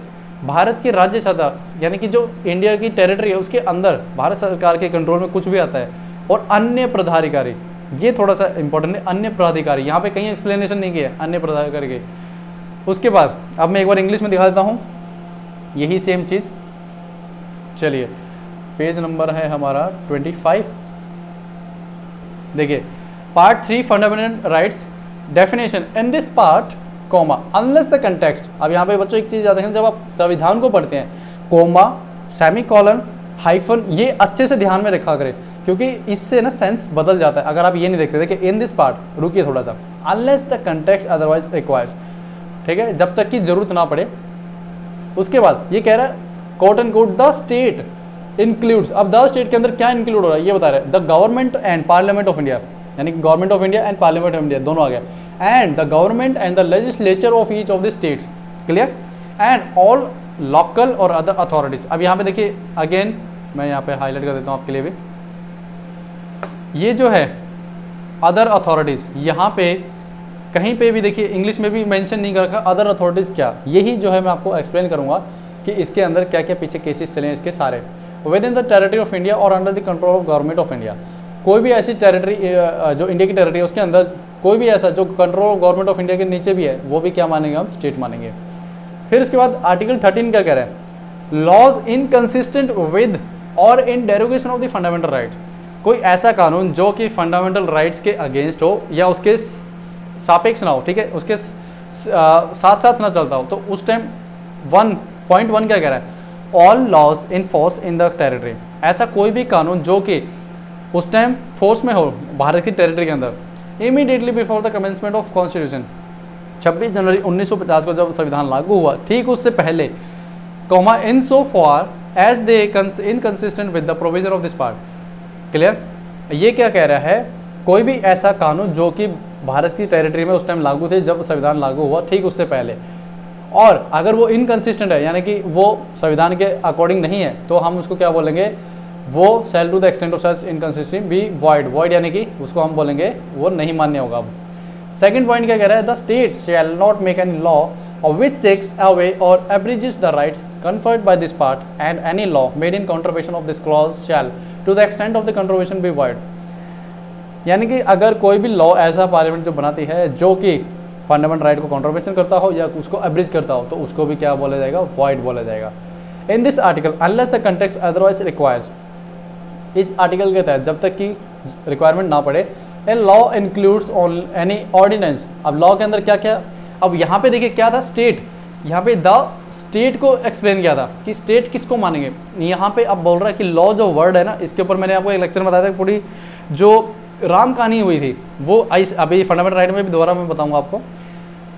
भारत की राज्य सत्ता यानी कि जो इंडिया की टेरिटरी है उसके अंदर भारत सरकार के कंट्रोल में कुछ भी आता है, और अन्य प्राधिकारी, ये थोड़ा सा इंपॉर्टेंट है, अन्य प्राधिकारी, यहाँ पे कहीं एक्सप्लेनेशन नहीं किया अन्य प्राधिकारी के। उसके बाद अब मैं एक बार इंग्लिश में दिखा देता हूँ यही सेम चीज़। चलिए पेज नंबर है हमारा 25। देखिए part 3 fundamental rights definition in this part comma unless the context. अब यहाँ पे बच्चों एक चीज़ याद रखें, जब आप संविधान को पढ़ते हैं कोमा, सेमीकोलन, हाइफन ये अच्छे से ध्यान में रखा करें, क्योंकि इससे ना सेंस बदल जाता है अगर आप ये नहीं देखते। देखिए इन दिस पार्ट, रुकिए थोड़ा सा, unless the context otherwise requires, ठीक है, जब तक की जरूरत ना पड़े। उसके बाद ये कह रहा है quote and quote the state includes. अब द स्टेट के अंदर क्या इंक्लूड हो रहा है ये बता रहे हैं, the government and parliament of India, यानी कि government of India and parliament of India दोनों आ गए, and the government and the legislature of each of the states, clear, and all local और अदर अथॉरिटीज। अब यहाँ पे देखिए अगेन मैं यहाँ पे हाईलाइट कर देता हूँ आपके लिए भी, ये जो है अदर अथॉरिटीज, यहाँ पे कहीं पे भी देखिए इंग्लिश में भी मेंशन नहीं कर रखा अदर अथॉरिटीज क्या, यही जो है मैं आपको एक्सप्लेन करूँगा कि इसके अंदर क्या क्या पीछे केसेस चले हैं इसके सारे। Within the territory of India और under the control of government of India, कोई भी ऐसी टेरिटरी जो इंडिया की टेरिटरी है उसके अंदर कोई भी ऐसा जो control of government of India के नीचे भी है वो भी क्या मानेंगे हम, स्टेट मानेंगे। फिर उसके बाद आर्टिकल 13 क्या कह रहा है, laws inconsistent with or in derogation of the fundamental right. कोई ऐसा कानून जो कि फंडामेंटल राइट्स के अगेंस्ट हो या उसके सापेक्ष ना हो, ठीक है, उसके साथ साथ ना चलता हो, तो उस टाइम 1.1 क्या कह रहा है, all laws in force in the territory. ऐसा कोई भी कानून जो कि उस टाइम फोर्स में हो भारत की टेरिटरी के अंदर, immediately before the commencement of constitution, 26 जनवरी 1950 को जब संविधान लागू हुआ ठीक उससे पहले, comma in so far as they inconsistent with the provision of this part, clear. ये क्या कह रहा है, कोई भी ऐसा कानून जो कि भारत की टेरिटरी में उस टाइम लागू थे जब संविधान लागू हुआ ठीक उससे पहले, और अगर वो इनकंसिस्टेंट है यानी कि वो संविधान के अकॉर्डिंग नहीं है, तो हम उसको क्या बोलेंगे, वो shall to the extent of such inconsistency be void, void यानी कि उसको हम बोलेंगे वो नहीं मान्य होगा। अब सेकंड पॉइंट क्या कह रहा है, the state shall not make any law or which takes away or abridges the rights conferred by this part, and any law made in contravention of this clause shall to the extent of the contravention be void. यानी कि अगर कोई भी law ऐसा parliament जो बनाती है जो कि फंडामेंटल राइट को कॉन्ट्रवेशन करता हो या उसको एब्रिज करता हो, तो उसको भी क्या बोला जाएगा, वॉइड बोला जाएगा। In this article unless the context otherwise requires, इस आर्टिकल के तहत जब तक की रिक्वायरमेंट ना पड़े, a law includes on any ordinance. अब लॉ के अंदर क्या क्या, अब यहाँ पे देखिए क्या था, स्टेट, यहाँ पे द स्टेट को एक्सप्लेन किया था कि स्टेट किसको मानेंगे। यहाँ पे अब बोल रहा है कि लॉ जो वर्ड है ना, इसके ऊपर मैंने आपको एक लेक्चर में बताया था, पूरी जो राम कहानी हुई थी वो अभी फंडामेंटल राइट में भी दोबारा मैं बताऊंगा आपको।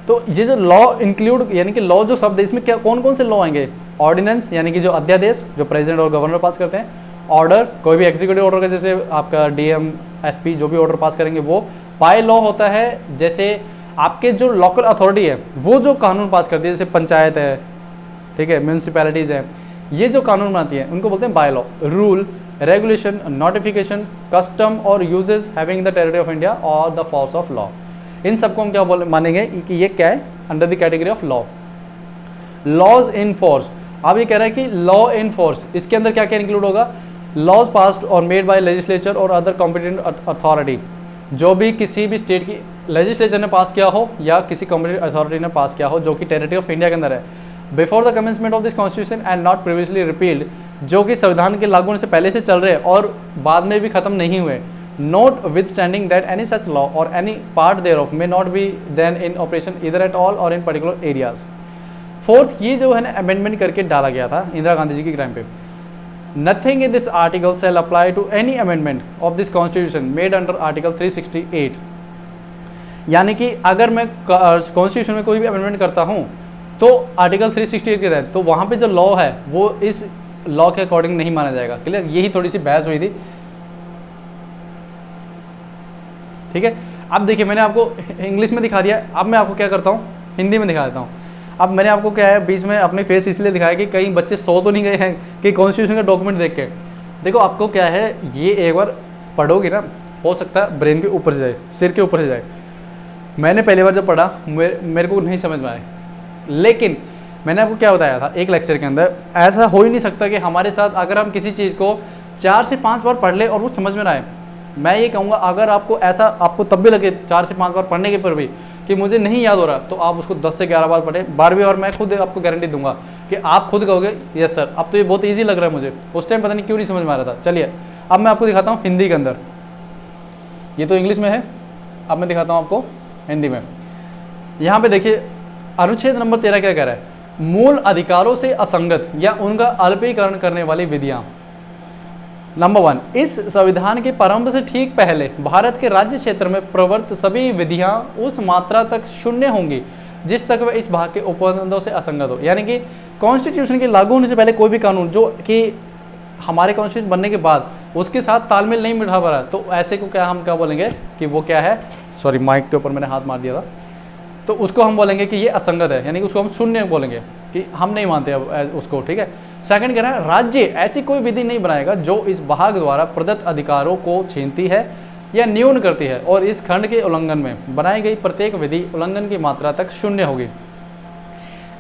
तो ये जो लॉ इंक्लूड यानी कि लॉ जो शब्द है इसमें क्या कौन कौन से लॉ आएंगे? ऑर्डिनेंस यानी कि जो अध्यादेश जो प्रेसिडेंट और गवर्नर पास करते हैं, ऑर्डर कोई भी एग्जीक्यूटिव ऑर्डर का जैसे आपका डीएम एसपी जो भी ऑर्डर पास करेंगे वो, बाय लॉ होता है जैसे आपके जो लोकल अथॉरिटी है वो जो कानून पास करती है, जैसे पंचायत है, ठीक है, म्यूनसिपैलिटीज़ है, ये जो कानून बनाती है उनको बोलते हैं bylaw. Rule, regulation, notification, custom or usages having the territory of India or the force of law, इन सबको हम क्या मानेंगे कि ये क्या है? Under the category of law. Laws in force, अब ये कह रहा है कि लॉ इन फोर्स, इसके अंदर क्या क्या इंक्लूड होगा? लॉज पास्ड और मेड बाय लेजिस्लेचर और अदर कॉम्पिटेंट अथॉरिटी, जो भी किसी भी स्टेट की लेजिस्लेचर ने पास किया हो या किसी कॉम्पिटेंट अथॉरिटी ने पास किया हो जो कि टेरिटरी ऑफ इंडिया के अंदर है, before the commencement of this constitution and not previously repealed, जो कि संविधान के लागू होने से पहले से चल रहे हैं और बाद में भी खत्म नहीं हुए, notwithstanding that any such law or any part thereof may not be then in operation either at all or in particular areas. Fourth, ये जो है ना अमेंडमेंट करके डाला गया था इंदिरा गांधी जी के टाइम पे, nothing in this article shall apply to any amendment of this constitution made under article 368, यानी कि अगर मैं कॉन्स्टिट्यूशन में कोई भी अमेंडमेंट करता हूँ तो आर्टिकल 368 के तहत तो वहाँ पे जो लॉ है वो इस लॉ के अकॉर्डिंग नहीं माना जाएगा। क्लियर? यही थोड़ी सी बहस हुई थी, ठीक है। अब देखिए मैंने आपको इंग्लिश में दिखा दिया, अब मैं आपको क्या करता हूँ हिंदी में दिखा देता हूँ। अब मैंने आपको क्या है बीच में अपने फेस इसलिए दिखाया कि कई बच्चे सो तो नहीं गए हैं कि कॉन्स्टिट्यूशन का डॉक्यूमेंट देख के। देखो आपको क्या है, ये एक बार पढ़ोगे ना, हो सकता है ब्रेन के ऊपर से जाए, सिर के ऊपर से जाए। मैंने पहली बार जब पढ़ा मेरे को नहीं समझ में आया, लेकिन मैंने आपको क्या बताया था एक लेक्चर के अंदर, ऐसा हो ही नहीं सकता कि हमारे साथ अगर हम किसी चीज़ को 4 से 5 बार पढ़ ले और वो समझ में ना आए। मैं ये कहूँगा अगर आपको ऐसा आपको तब भी लगे 4 से 5 बार पढ़ने के पर भी कि मुझे नहीं याद हो रहा, तो आप उसको 10 से 11 बार पढ़ें, 12वीं बार मैं खुद आपको गारंटी दूंगा कि आप खुद कहोगे यस सर अब तो ये बहुत ईजी लग रहा है मुझे, उस टाइम पता नहीं क्यों नहीं समझ में आ रहा था। चलिए अब मैं आपको दिखाता हूँ हिंदी के अंदर, ये तो इंग्लिश में है, अब मैं दिखाता हूँ आपको हिंदी में। यहाँ पे देखिए अनुच्छेद नंबर 13 क्या कह रहा है, मूल अधिकारों से असंगत या उनका अल्पीकरण करने वाली विधियाँ। नंबर 1, इस संविधान के प्रारंभ से ठीक पहले भारत के राज्य क्षेत्र में प्रवर्त सभी विधियां उस मात्रा तक शून्य होंगी जिस तक वह इस भाग के उपबंधों से असंगत हो। यानी कि कॉन्स्टिट्यूशन के लागू होने से पहले कोई भी कानून जो कि हमारे कॉन्स्टिट्यूशन बनने के बाद उसके साथ तालमेल नहीं बिठा पा रहा, तो ऐसे को क्या हम क्या बोलेंगे कि वो क्या है, सॉरी माइक के ऊपर मैंने हाथ मार दिया था, तो उसको हम बोलेंगे कि ये असंगत है, यानी कि उसको हम शून्य बोलेंगे कि हम नहीं मानते अब उसको, ठीक है। सेकंड कह रहा है राज्य ऐसी कोई विधि नहीं बनाएगा जो इस भाग द्वारा प्रदत्त अधिकारों को छीनती है या न्यून करती है और इस खंड के उल्लंघन में बनाई गई प्रत्येक विधि उल्लंघन की मात्रा तक शून्य होगी।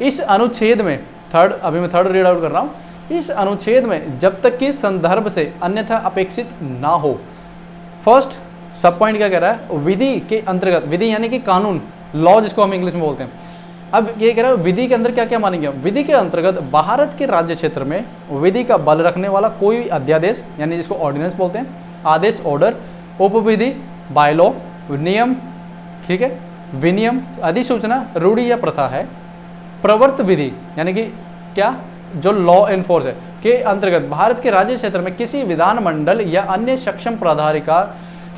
इस अनुच्छेद में अभी मैं थर्ड रीड आउट कर रहा हूँ, इस अनुच्छेद में जब तक कि संदर्भ से अन्यथा अपेक्षित ना हो। फर्स्ट सब पॉइंट क्या कह रहा है, विधि के अंतर्गत, विधि यानी कि कानून, लॉ जिसको हम इंग्लिश में बोलते हैं। अब ये कह रहा है विधि के अंदर क्या क्या मानेंगे, विधि के अंतर्गत भारत के राज्य क्षेत्र में विधि का बल रखने वाला कोई अध्यादेश यानी जिसको ऑर्डिनेंस बोलते हैं, आदेश ऑर्डर, उपविधि बायलॉ, नियम, ठीक है, विनियम, अधिसूचना, रूढ़ि या प्रथा है, प्रवर्त विधि यानी कि क्या जो लॉ एनफोर्स है के अंतर्गत भारत के राज्य क्षेत्र में किसी विधानमंडल या अन्य सक्षम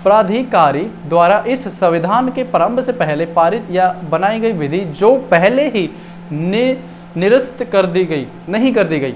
प्राधिकारी द्वारा इस संविधान के प्रारंभ से पहले पारित या बनाई गई विधि जो पहले ही निरस्त कर दी गई नहीं कर दी गई।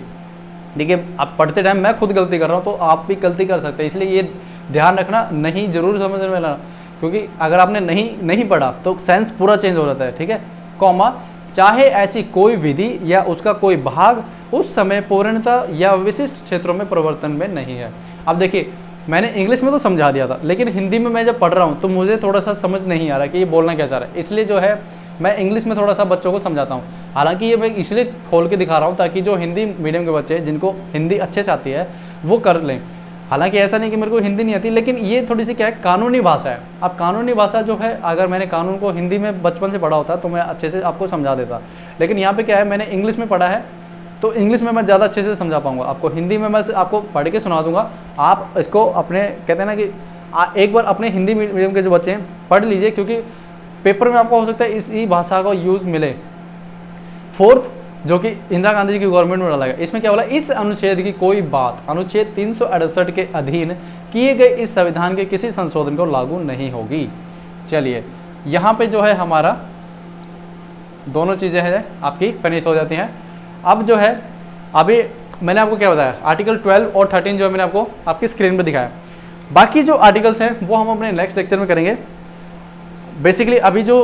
देखिए आप पढ़ते टाइम मैं खुद गलती कर रहा हूँ तो आप भी गलती कर सकते हैं, इसलिए ये ध्यान रखना, नहीं जरूर समझ में लाना, क्योंकि अगर आपने नहीं पढ़ा तो सेंस पूरा चेंज हो जाता है, ठीक है। कॉमा, चाहे ऐसी कोई विधि या उसका कोई भाग उस समय पूर्णता या विशिष्ट क्षेत्रों में प्रवर्तन में नहीं है। अब देखिए मैंने इंग्लिश में तो समझा दिया था, लेकिन हिंदी में मैं जब पढ़ रहा हूँ तो मुझे थोड़ा सा समझ नहीं आ रहा कि ये बोलना क्या चाह रहा है, इसलिए जो है मैं इंग्लिश में थोड़ा सा बच्चों को समझाता हूँ। हालांकि ये मैं इसलिए खोल के दिखा रहा हूँ ताकि जो हिंदी मीडियम के बच्चे हैं जिनको हिंदी अच्छे से आती है वो कर लें। हालांकि ऐसा नहीं कि मेरे को हिंदी नहीं आती, लेकिन ये थोड़ी सी क्या है कानूनी भाषा है। अब कानूनी भाषा जो है अगर मैंने कानून को हिंदी में बचपन से पढ़ा होता तो मैं अच्छे से आपको समझा देता, लेकिन यहाँ पे क्या है मैंने इंग्लिश में पढ़ा है तो इंग्लिश में मैं ज़्यादा अच्छे से समझा पाऊंगा। आपको हिंदी में मैं आपको पढ़ के सुना दूंगा, आप इसको अपने कहते हैं ना कि एक बार अपने हिंदी मीडियम के जो बच्चे हैं पढ़ लीजिए, क्योंकि पेपर में आपको हो सकता है इसी भाषा का यूज़ मिले। फोर्थ जो कि इंदिरा गांधी जी की गवर्नमेंट में डाला गया, इसमें क्या बोला, इस अनुच्छेद की कोई बात अनुच्छेद 368 के अधीन किए गए इस संविधान के किसी संशोधन को लागू नहीं होगी। चलिए यहाँ पे जो है हमारा दोनों चीज़ें हैं आपकी फिनिश हो जाती हैं। अब जो है अभी मैंने आपको क्या बताया, आर्टिकल 12 और 13 जो है मैंने आपको आपकी स्क्रीन पे दिखाया। बाकी जो आर्टिकल्स हैं वो हम अपने नेक्स्ट लेक्चर में करेंगे। बेसिकली अभी जो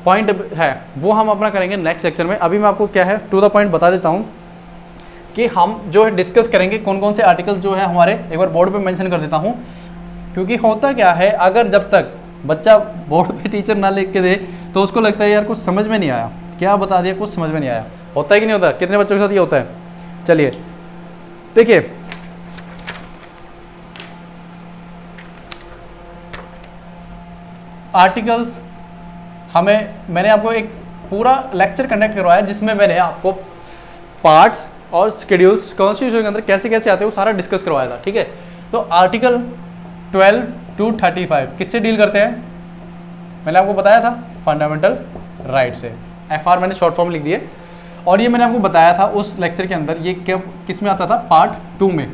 पॉइंट है वो हम अपना करेंगे नेक्स्ट लेक्चर में। अभी मैं आपको क्या है टू द पॉइंट बता देता हूँ कि हम जो है डिस्कस करेंगे कौन कौन से आर्टिकल जो है हमारे, एक बार बोर्ड पे मेंशन कर देता हूँ। क्योंकि होता क्या है, अगर जब तक बच्चा बोर्ड पे टीचर ना लिख के दे तो उसको लगता है यार कुछ समझ में नहीं आया, क्या बता दिया कुछ समझ में नहीं आया। होता है कि नहीं होता, कितने बच्चों के साथ ये होता है। चलिए देखिए आर्टिकल्स मैंने आपको एक पूरा लेक्चर कंडक्ट करवाया जिसमें मैंने आपको पार्ट्स और शेड्यूल्स कॉन्स्टिट्यूशन के अंदर कैसे कैसे आते हैं वो सारा डिस्कस करवाया था। ठीक है, तो आर्टिकल 12 to 35 किससे डील करते हैं, मैंने आपको बताया था फंडामेंटल राइट से। FR मैंने शॉर्ट फॉर्म लिख दिए और ये मैंने आपको बताया था उस लेक्चर के अंदर ये किस में आता था, पार्ट 2 में।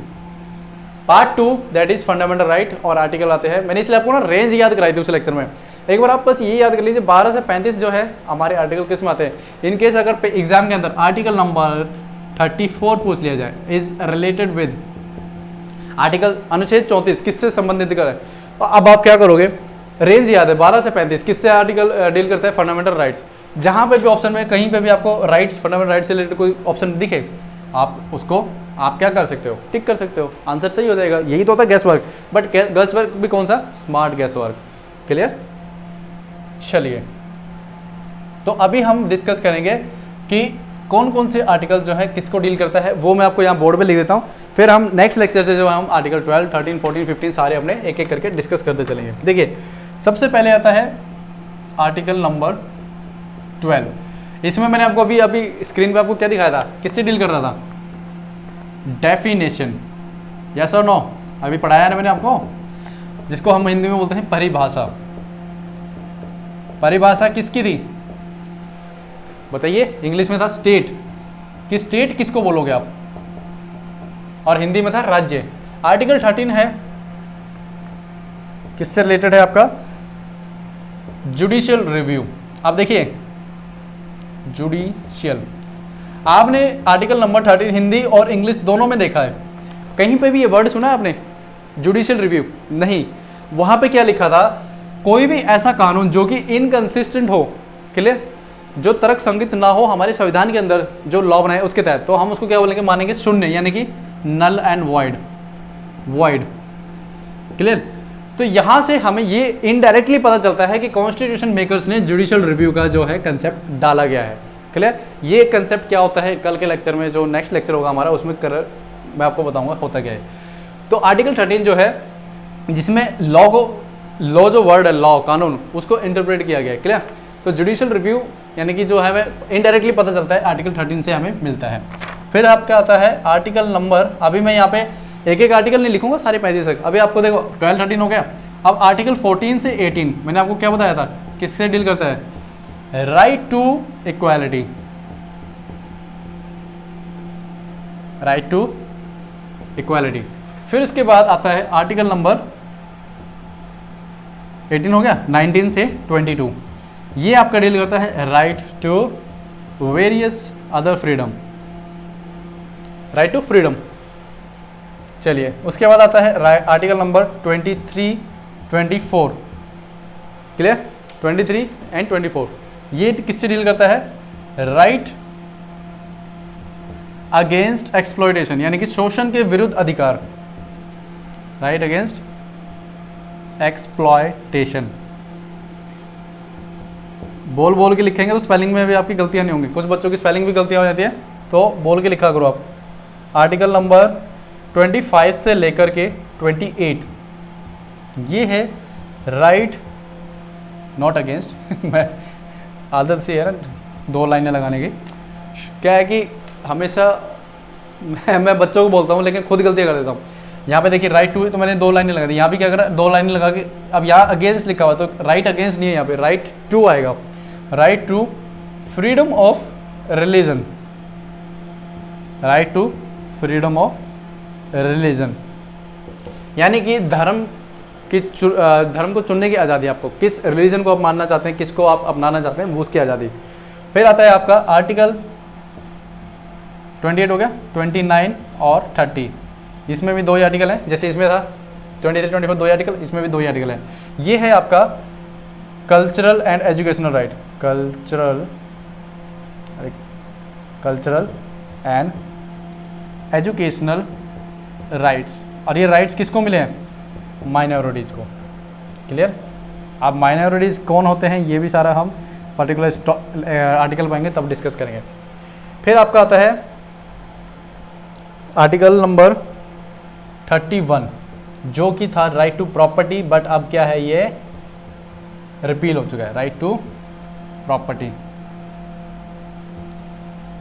Part 2 that is fundamental right और आर्टिकल आते हैं। मैंने इसलिए आपको ना रेंज याद कराई थी उस लेक्चर में। एक बार आप बस ये याद कर लीजिए 12 से 35 जो है हमारे आर्टिकल किस में आते हैं। इन केस अगर एग्जाम के अंदर आर्टिकल नंबर 34 पूछ लिया जाए, इज रिलेटेड विद आर्टिकल अनुच्छेद 34 किससे संबंधित कर है, तो अब आप क्या करोगे, रेंज याद है 12 से 35 किससे आर्टिकल डील करता है, फंडामेंटल राइट्स। जहाँ पे भी ऑप्शन में कहीं पे भी आपको राइट्स फंडामेंटल राइट्स से रिलेटेड कोई ऑप्शन दिखे आप उसको आप क्या कर सकते हो, टिक कर सकते हो, आंसर सही हो जाएगा। यही तो होता है gas work, but gas work भी कौन सा, स्मार्ट गैस वर्क। क्लियर। चलिए तो अभी हम डिस्कस करेंगे कि कौन कौन से आर्टिकल जो है किसको डील करता है, वो मैं आपको यहाँ बोर्ड पे लिख देता हूँ। फिर हम नेक्स्ट लेक्चर से जो है हम आर्टिकल 12, 13, 14, 15 सारे अपने एक एक करके डिस्कस करते चलेंगे। देखिए सबसे पहले आता है आर्टिकल नंबर 12। इसमें मैंने आपको अभी स्क्रीन पे आपको क्या दिखाया था, किससे डील कर रहा था, डेफिनेशन। यस और नो, अभी पढ़ाया ना मैंने आपको, जिसको हम हिंदी में बोलते हैं परिभाषा। परिभाषा किसकी थी बताइए, इंग्लिश में था स्टेट, कि स्टेट किसको बोलोगे आप, और हिंदी में था राज्य। आर्टिकल 13 है किससे रिलेटेड है आपका, जुडिशियल रिव्यू। आप देखिए जुडिशियल, आपने आर्टिकल नंबर 13 हिंदी और इंग्लिश दोनों में देखा है, कहीं पे भी ये वर्ड सुना है आपने जुडिशियल रिव्यू, नहीं। वहां पे क्या लिखा था, कोई भी ऐसा कानून जो कि इनकंसिस्टेंट हो, क्लियर, जो तर्क संगत ना हो हमारे संविधान के अंदर जो लॉ बनाए उसके तहत, तो हम उसको क्या बोलेंगे, मानेंगे शून्य, यानी कि नल एंड वॉइड। क्लियर। तो यहां से हमें ये इनडायरेक्टली पता चलता है कि कॉन्स्टिट्यूशन मेकर्स ने जुडिशियल रिव्यू का जो है कंसेप्ट डाला गया है। क्लियर। ये कंसेप्ट क्या होता है, कल के लेक्चर में जो नेक्स्ट लेक्चर होगा हमारा उसमें मैं आपको बताऊंगा होता क्या है। तो आर्टिकल 13 जो है जिसमें लॉ जो वर्ड है, लॉ कानून, उसको इंटरप्रेट किया गया है। क्लियर। तो जुडिशियल रिव्यू यानी कि जो है हमें इनडायरेक्टली पता चलता है आर्टिकल 13 से हमें मिलता है। फिर आपका आता है आर्टिकल नंबर, अभी मैं यहाँ पे एक एक आर्टिकल नहीं लिखूंगा सारे 35 तक, अभी आपको देखो 12, 13 हो गया। अब आर्टिकल 14 से 18 मैंने आपको क्या बताया था, किससे डील करता है, right to equality, right to equality. फिर इसके बाद आता है आर्टिकल नंबर 18 हो गया, 19 से 22, ये आपका डील करता है right to various other freedom, right to freedom. चलिए उसके बाद आता है आर्टिकल नंबर 23, 24, क्लियर, 23 एंड 24, ये किससे डील करता है, राइट अगेंस्ट एक्सप्लॉयटेशन, यानी कि शोषण के विरुद्ध अधिकार, राइट अगेंस्ट एक्सप्लॉयटेशन। बोल के लिखेंगे तो स्पेलिंग में भी आपकी गलतियां नहीं होंगी, कुछ बच्चों की स्पेलिंग भी गलतियां हो जाती है, तो बोल के लिखा करो आप। आर्टिकल नंबर 25 से लेकर के 28 ये है राइट नॉट अगेंस्ट मैं आदत से है ना 2 लाइनें लगाने की, क्या है कि हमेशा मैं बच्चों को बोलता हूँ लेकिन खुद गलतियाँ कर देता हूँ। यहाँ पे देखिए राइट टू, तो मैंने 2 लाइनें लगा दी, यहाँ भी क्या करा 2 लाइनें लगा के, अब यहाँ अगेंस्ट लिखा हुआ तो राइट अगेंस्ट नहीं है, यहाँ पे राइट टू आएगा, right to freedom of religion, right to freedom of religion. यानी कि धर्म को चुनने की आज़ादी, आपको किस रिलीजन को आप मानना चाहते हैं, किसको आप अपनाना चाहते हैं, वो उसकी आज़ादी। फिर आता है आपका आर्टिकल 28 हो गया, 29 और 30, इसमें भी 2 ही आर्टिकल हैं, जैसे इसमें था 23 24 2 ही आर्टिकल, इसमें भी 2 ही आर्टिकल हैं। ये है आपका cultural and educational right, cultural and educational rights. और ये राइट्स किसको मिले हैं? माइनॉरिटीज़ को। क्लियर? अब माइनॉरिटीज़ कौन होते हैं ये भी सारा हम पर्टिकुलर आर्टिकल पाएंगे तब डिस्कस करेंगे। फिर आपका आता है आर्टिकल नंबर 31 जो कि था राइट टू प्रॉपर्टी, बट अब क्या है, ये रिपील हो चुका है, राइट टू प्रॉपर्टी,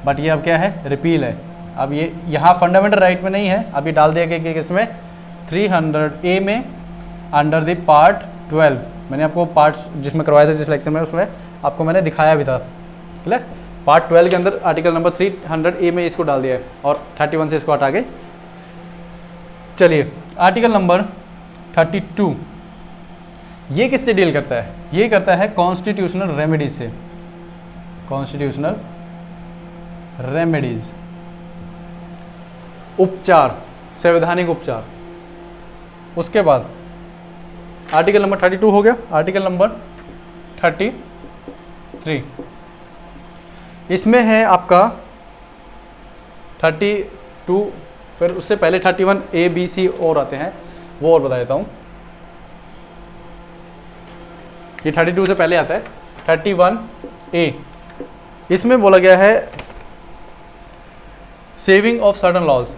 बट ये अब क्या है, रिपील है। अब ये यहाँ फंडामेंटल राइट में नहीं है, अभी डाल दिया गया कि इसमें 300A में अंडर द पार्ट 12, मैंने आपको पार्ट्स जिसमें करवाया था जिस लेक्चर में, उसमें आपको मैंने दिखाया भी था। क्लियर? पार्ट 12 के अंदर आर्टिकल नंबर 300A में इसको डाल दिया है और 31 से इसको हटा के। चलिए आर्टिकल नंबर 32 ये किससे डील करता है? ये करता है कॉन्स्टिट्यूशनल रेमेडीज से, कॉन्स्टिट्यूशनल रेमेडीज, उपचार, संवैधानिक उपचार। उसके बाद आर्टिकल नंबर 32 हो गया। आर्टिकल नंबर 33 इसमें है आपका 32, फिर उससे पहले 31A, B, C और आते हैं, वो और बता देता हूँ। ये 32 से पहले आता है 31A, इसमें बोला गया है सेविंग ऑफ सर्टन लॉज,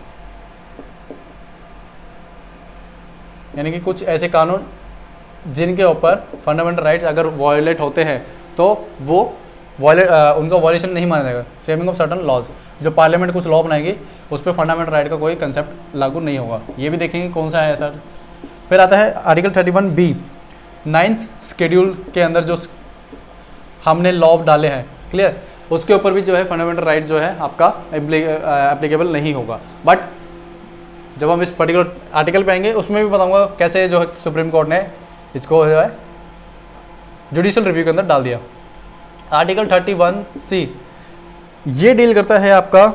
यानी कि कुछ ऐसे कानून जिनके ऊपर फंडामेंटल राइट्स अगर वायलेट होते हैं तो वो उनका वायलेशन नहीं माना जाएगा। सेविंग ऑफ सर्टन लॉज, जो पार्लियामेंट कुछ लॉ बनाएगी उस पर फंडामेंटल राइट का कोई कंसेप्ट लागू नहीं होगा। ये भी देखेंगे कौन सा है सर। फिर आता है आर्टिकल 31B, 9th शेड्यूल के अंदर जो हमने लॉ डाले हैं, क्लियर, उसके ऊपर भी जो है फंडामेंटल राइट जो है आपका एप्लीकेबल नहीं होगा। बट जब हम इस पर्टिकुलर आर्टिकल पे आएंगे उसमें भी बताऊंगा कैसे जो है सुप्रीम कोर्ट ने इसको जो है जुडिशियल रिव्यू के अंदर डाल दिया। आर्टिकल 31C ये डील करता है आपका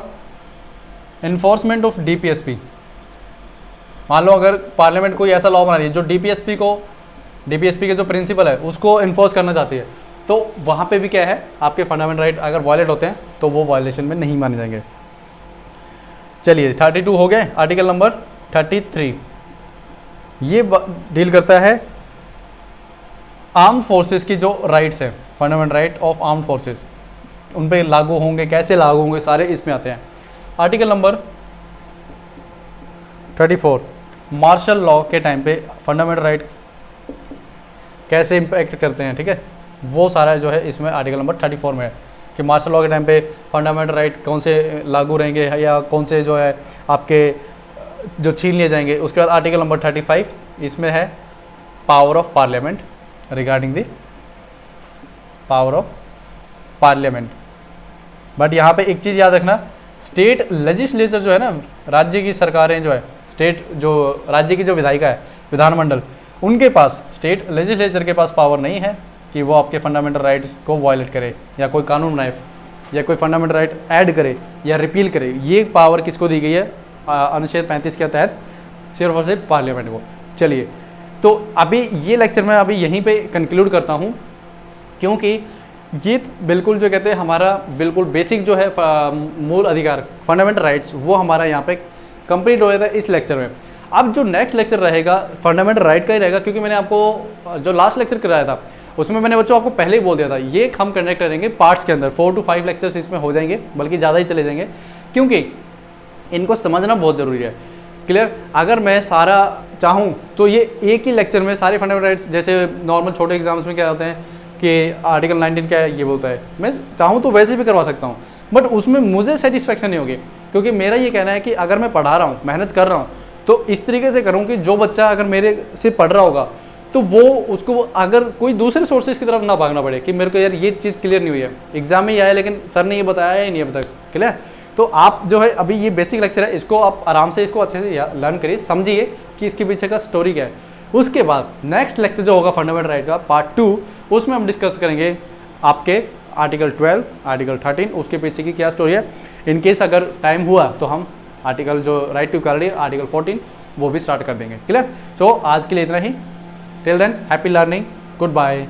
इन्फोर्समेंट ऑफ DPSP। मान लो अगर पार्लियामेंट कोई ऐसा लॉ बना रही है जो DPSP के जो प्रिंसिपल है उसको इन्फोर्स करना चाहती है, तो वहाँ पे भी क्या है, आपके फंडामेंटल राइट अगर वायलेट होते हैं तो वो वायलेशन में नहीं माने जाएंगे। चलिए 32 हो गए। आर्टिकल नंबर 33 ये डील करता है आर्म फोर्सेस की जो राइट्स है, fundamental right of arm forces, उन पे लागू होंगे, कैसे लागू होंगे, सारे इसमें आते हैं। आर्टिकल नंबर 34 मार्शल लॉ के टाइम पे फंडामेंटल राइट कैसे इम्पैक्ट करते हैं, ठीक है, वो सारा जो है इसमें आर्टिकल नंबर 34 में है कि मार्शल लॉ के टाइम पे फंडामेंटल राइट कौन से लागू रहेंगे या कौन से जो है आपके जो छीन लिए जाएंगे। उसके बाद आर्टिकल नंबर 35 इसमें है power of parliament, regarding the power of parliament. But यहाँ पे एक चीज़ याद रखना, स्टेट लेजिस्लेचर जो है ना, राज्य की सरकारें जो है, स्टेट जो राज्य की जो विधायिका है, विधानमंडल, उनके पास, स्टेट लेजिस्लेचर के पास पावर नहीं है कि वो आपके फंडामेंटल राइट्स को वायलेट करे या कोई कानून बनाए या कोई फंडामेंटल राइट ऐड करे या रिपील करे। ये पावर किसको दी गई है? अनुच्छेद 35 के तहत सिर्फ और सिर्फ पार्लियामेंट को। चलिए, तो अभी ये लेक्चर मैं अभी यहीं पे कंक्लूड करता हूँ, क्योंकि ये बिल्कुल जो कहते हैं हमारा बिल्कुल बेसिक जो है मूल अधिकार, फंडामेंटल राइट्स, वो हमारा यहाँ पे कंप्लीट हो जाता है इस लेक्चर में। अब जो नेक्स्ट लेक्चर रहेगा फंडामेंटल राइट का ही रहेगा, क्योंकि मैंने आपको जो लास्ट लेक्चर कराया था उसमें मैंने बच्चों आपको पहले ही बोल दिया था, ये हम कंडक्ट करेंगे पार्ट्स के अंदर, 4 to 5 लेक्चर्स इसमें हो जाएंगे, बल्कि ज़्यादा ही चले जाएंगे, क्योंकि इनको समझना बहुत ज़रूरी है। क्लियर? अगर मैं सारा चाहूँ तो ये एक ही लेक्चर में सारे फंडामेंटल राइट्स, जैसे नॉर्मल छोटे एग्जाम्स में क्या होते हैं कि आर्टिकल 19 क्या है ये बोलता है, मैं चाहूँ तो वैसे भी करवा सकता हूँ, बट उसमें मुझे सेटिस्फेक्शन नहीं होगी, क्योंकि मेरा ये कहना है कि अगर मैं पढ़ा रहा हूँ, मेहनत कर रहा हूँ, तो इस तरीके से करूँ कि जो बच्चा अगर मेरे से पढ़ रहा होगा तो वो उसको अगर कोई दूसरे सोर्सेज की तरफ ना भागना पड़े कि मेरे को यार ये चीज़ क्लियर नहीं हुई है, एग्जाम में ही आया लेकिन सर ने ये बताया ही नहीं अब तक। क्लियर? तो आप जो है अभी ये बेसिक लेक्चर है, इसको आप आराम से इसको अच्छे से लर्न करिए, समझिए कि इसके पीछे का स्टोरी क्या है। उसके बाद नेक्स्ट लेक्चर जो होगा फंडामेंटल राइट का पार्ट 2, उसमें हम डिस्कस करेंगे आपके आर्टिकल 12, आर्टिकल 13, उसके पीछे की क्या स्टोरी है। इनकेस अगर टाइम हुआ तो हम आर्टिकल जो राइट टू इक्वालिटी आर्टिकल 14 वो भी स्टार्ट कर देंगे। क्लियर? सो आज के लिए इतना ही। Till then happy learning, good bye.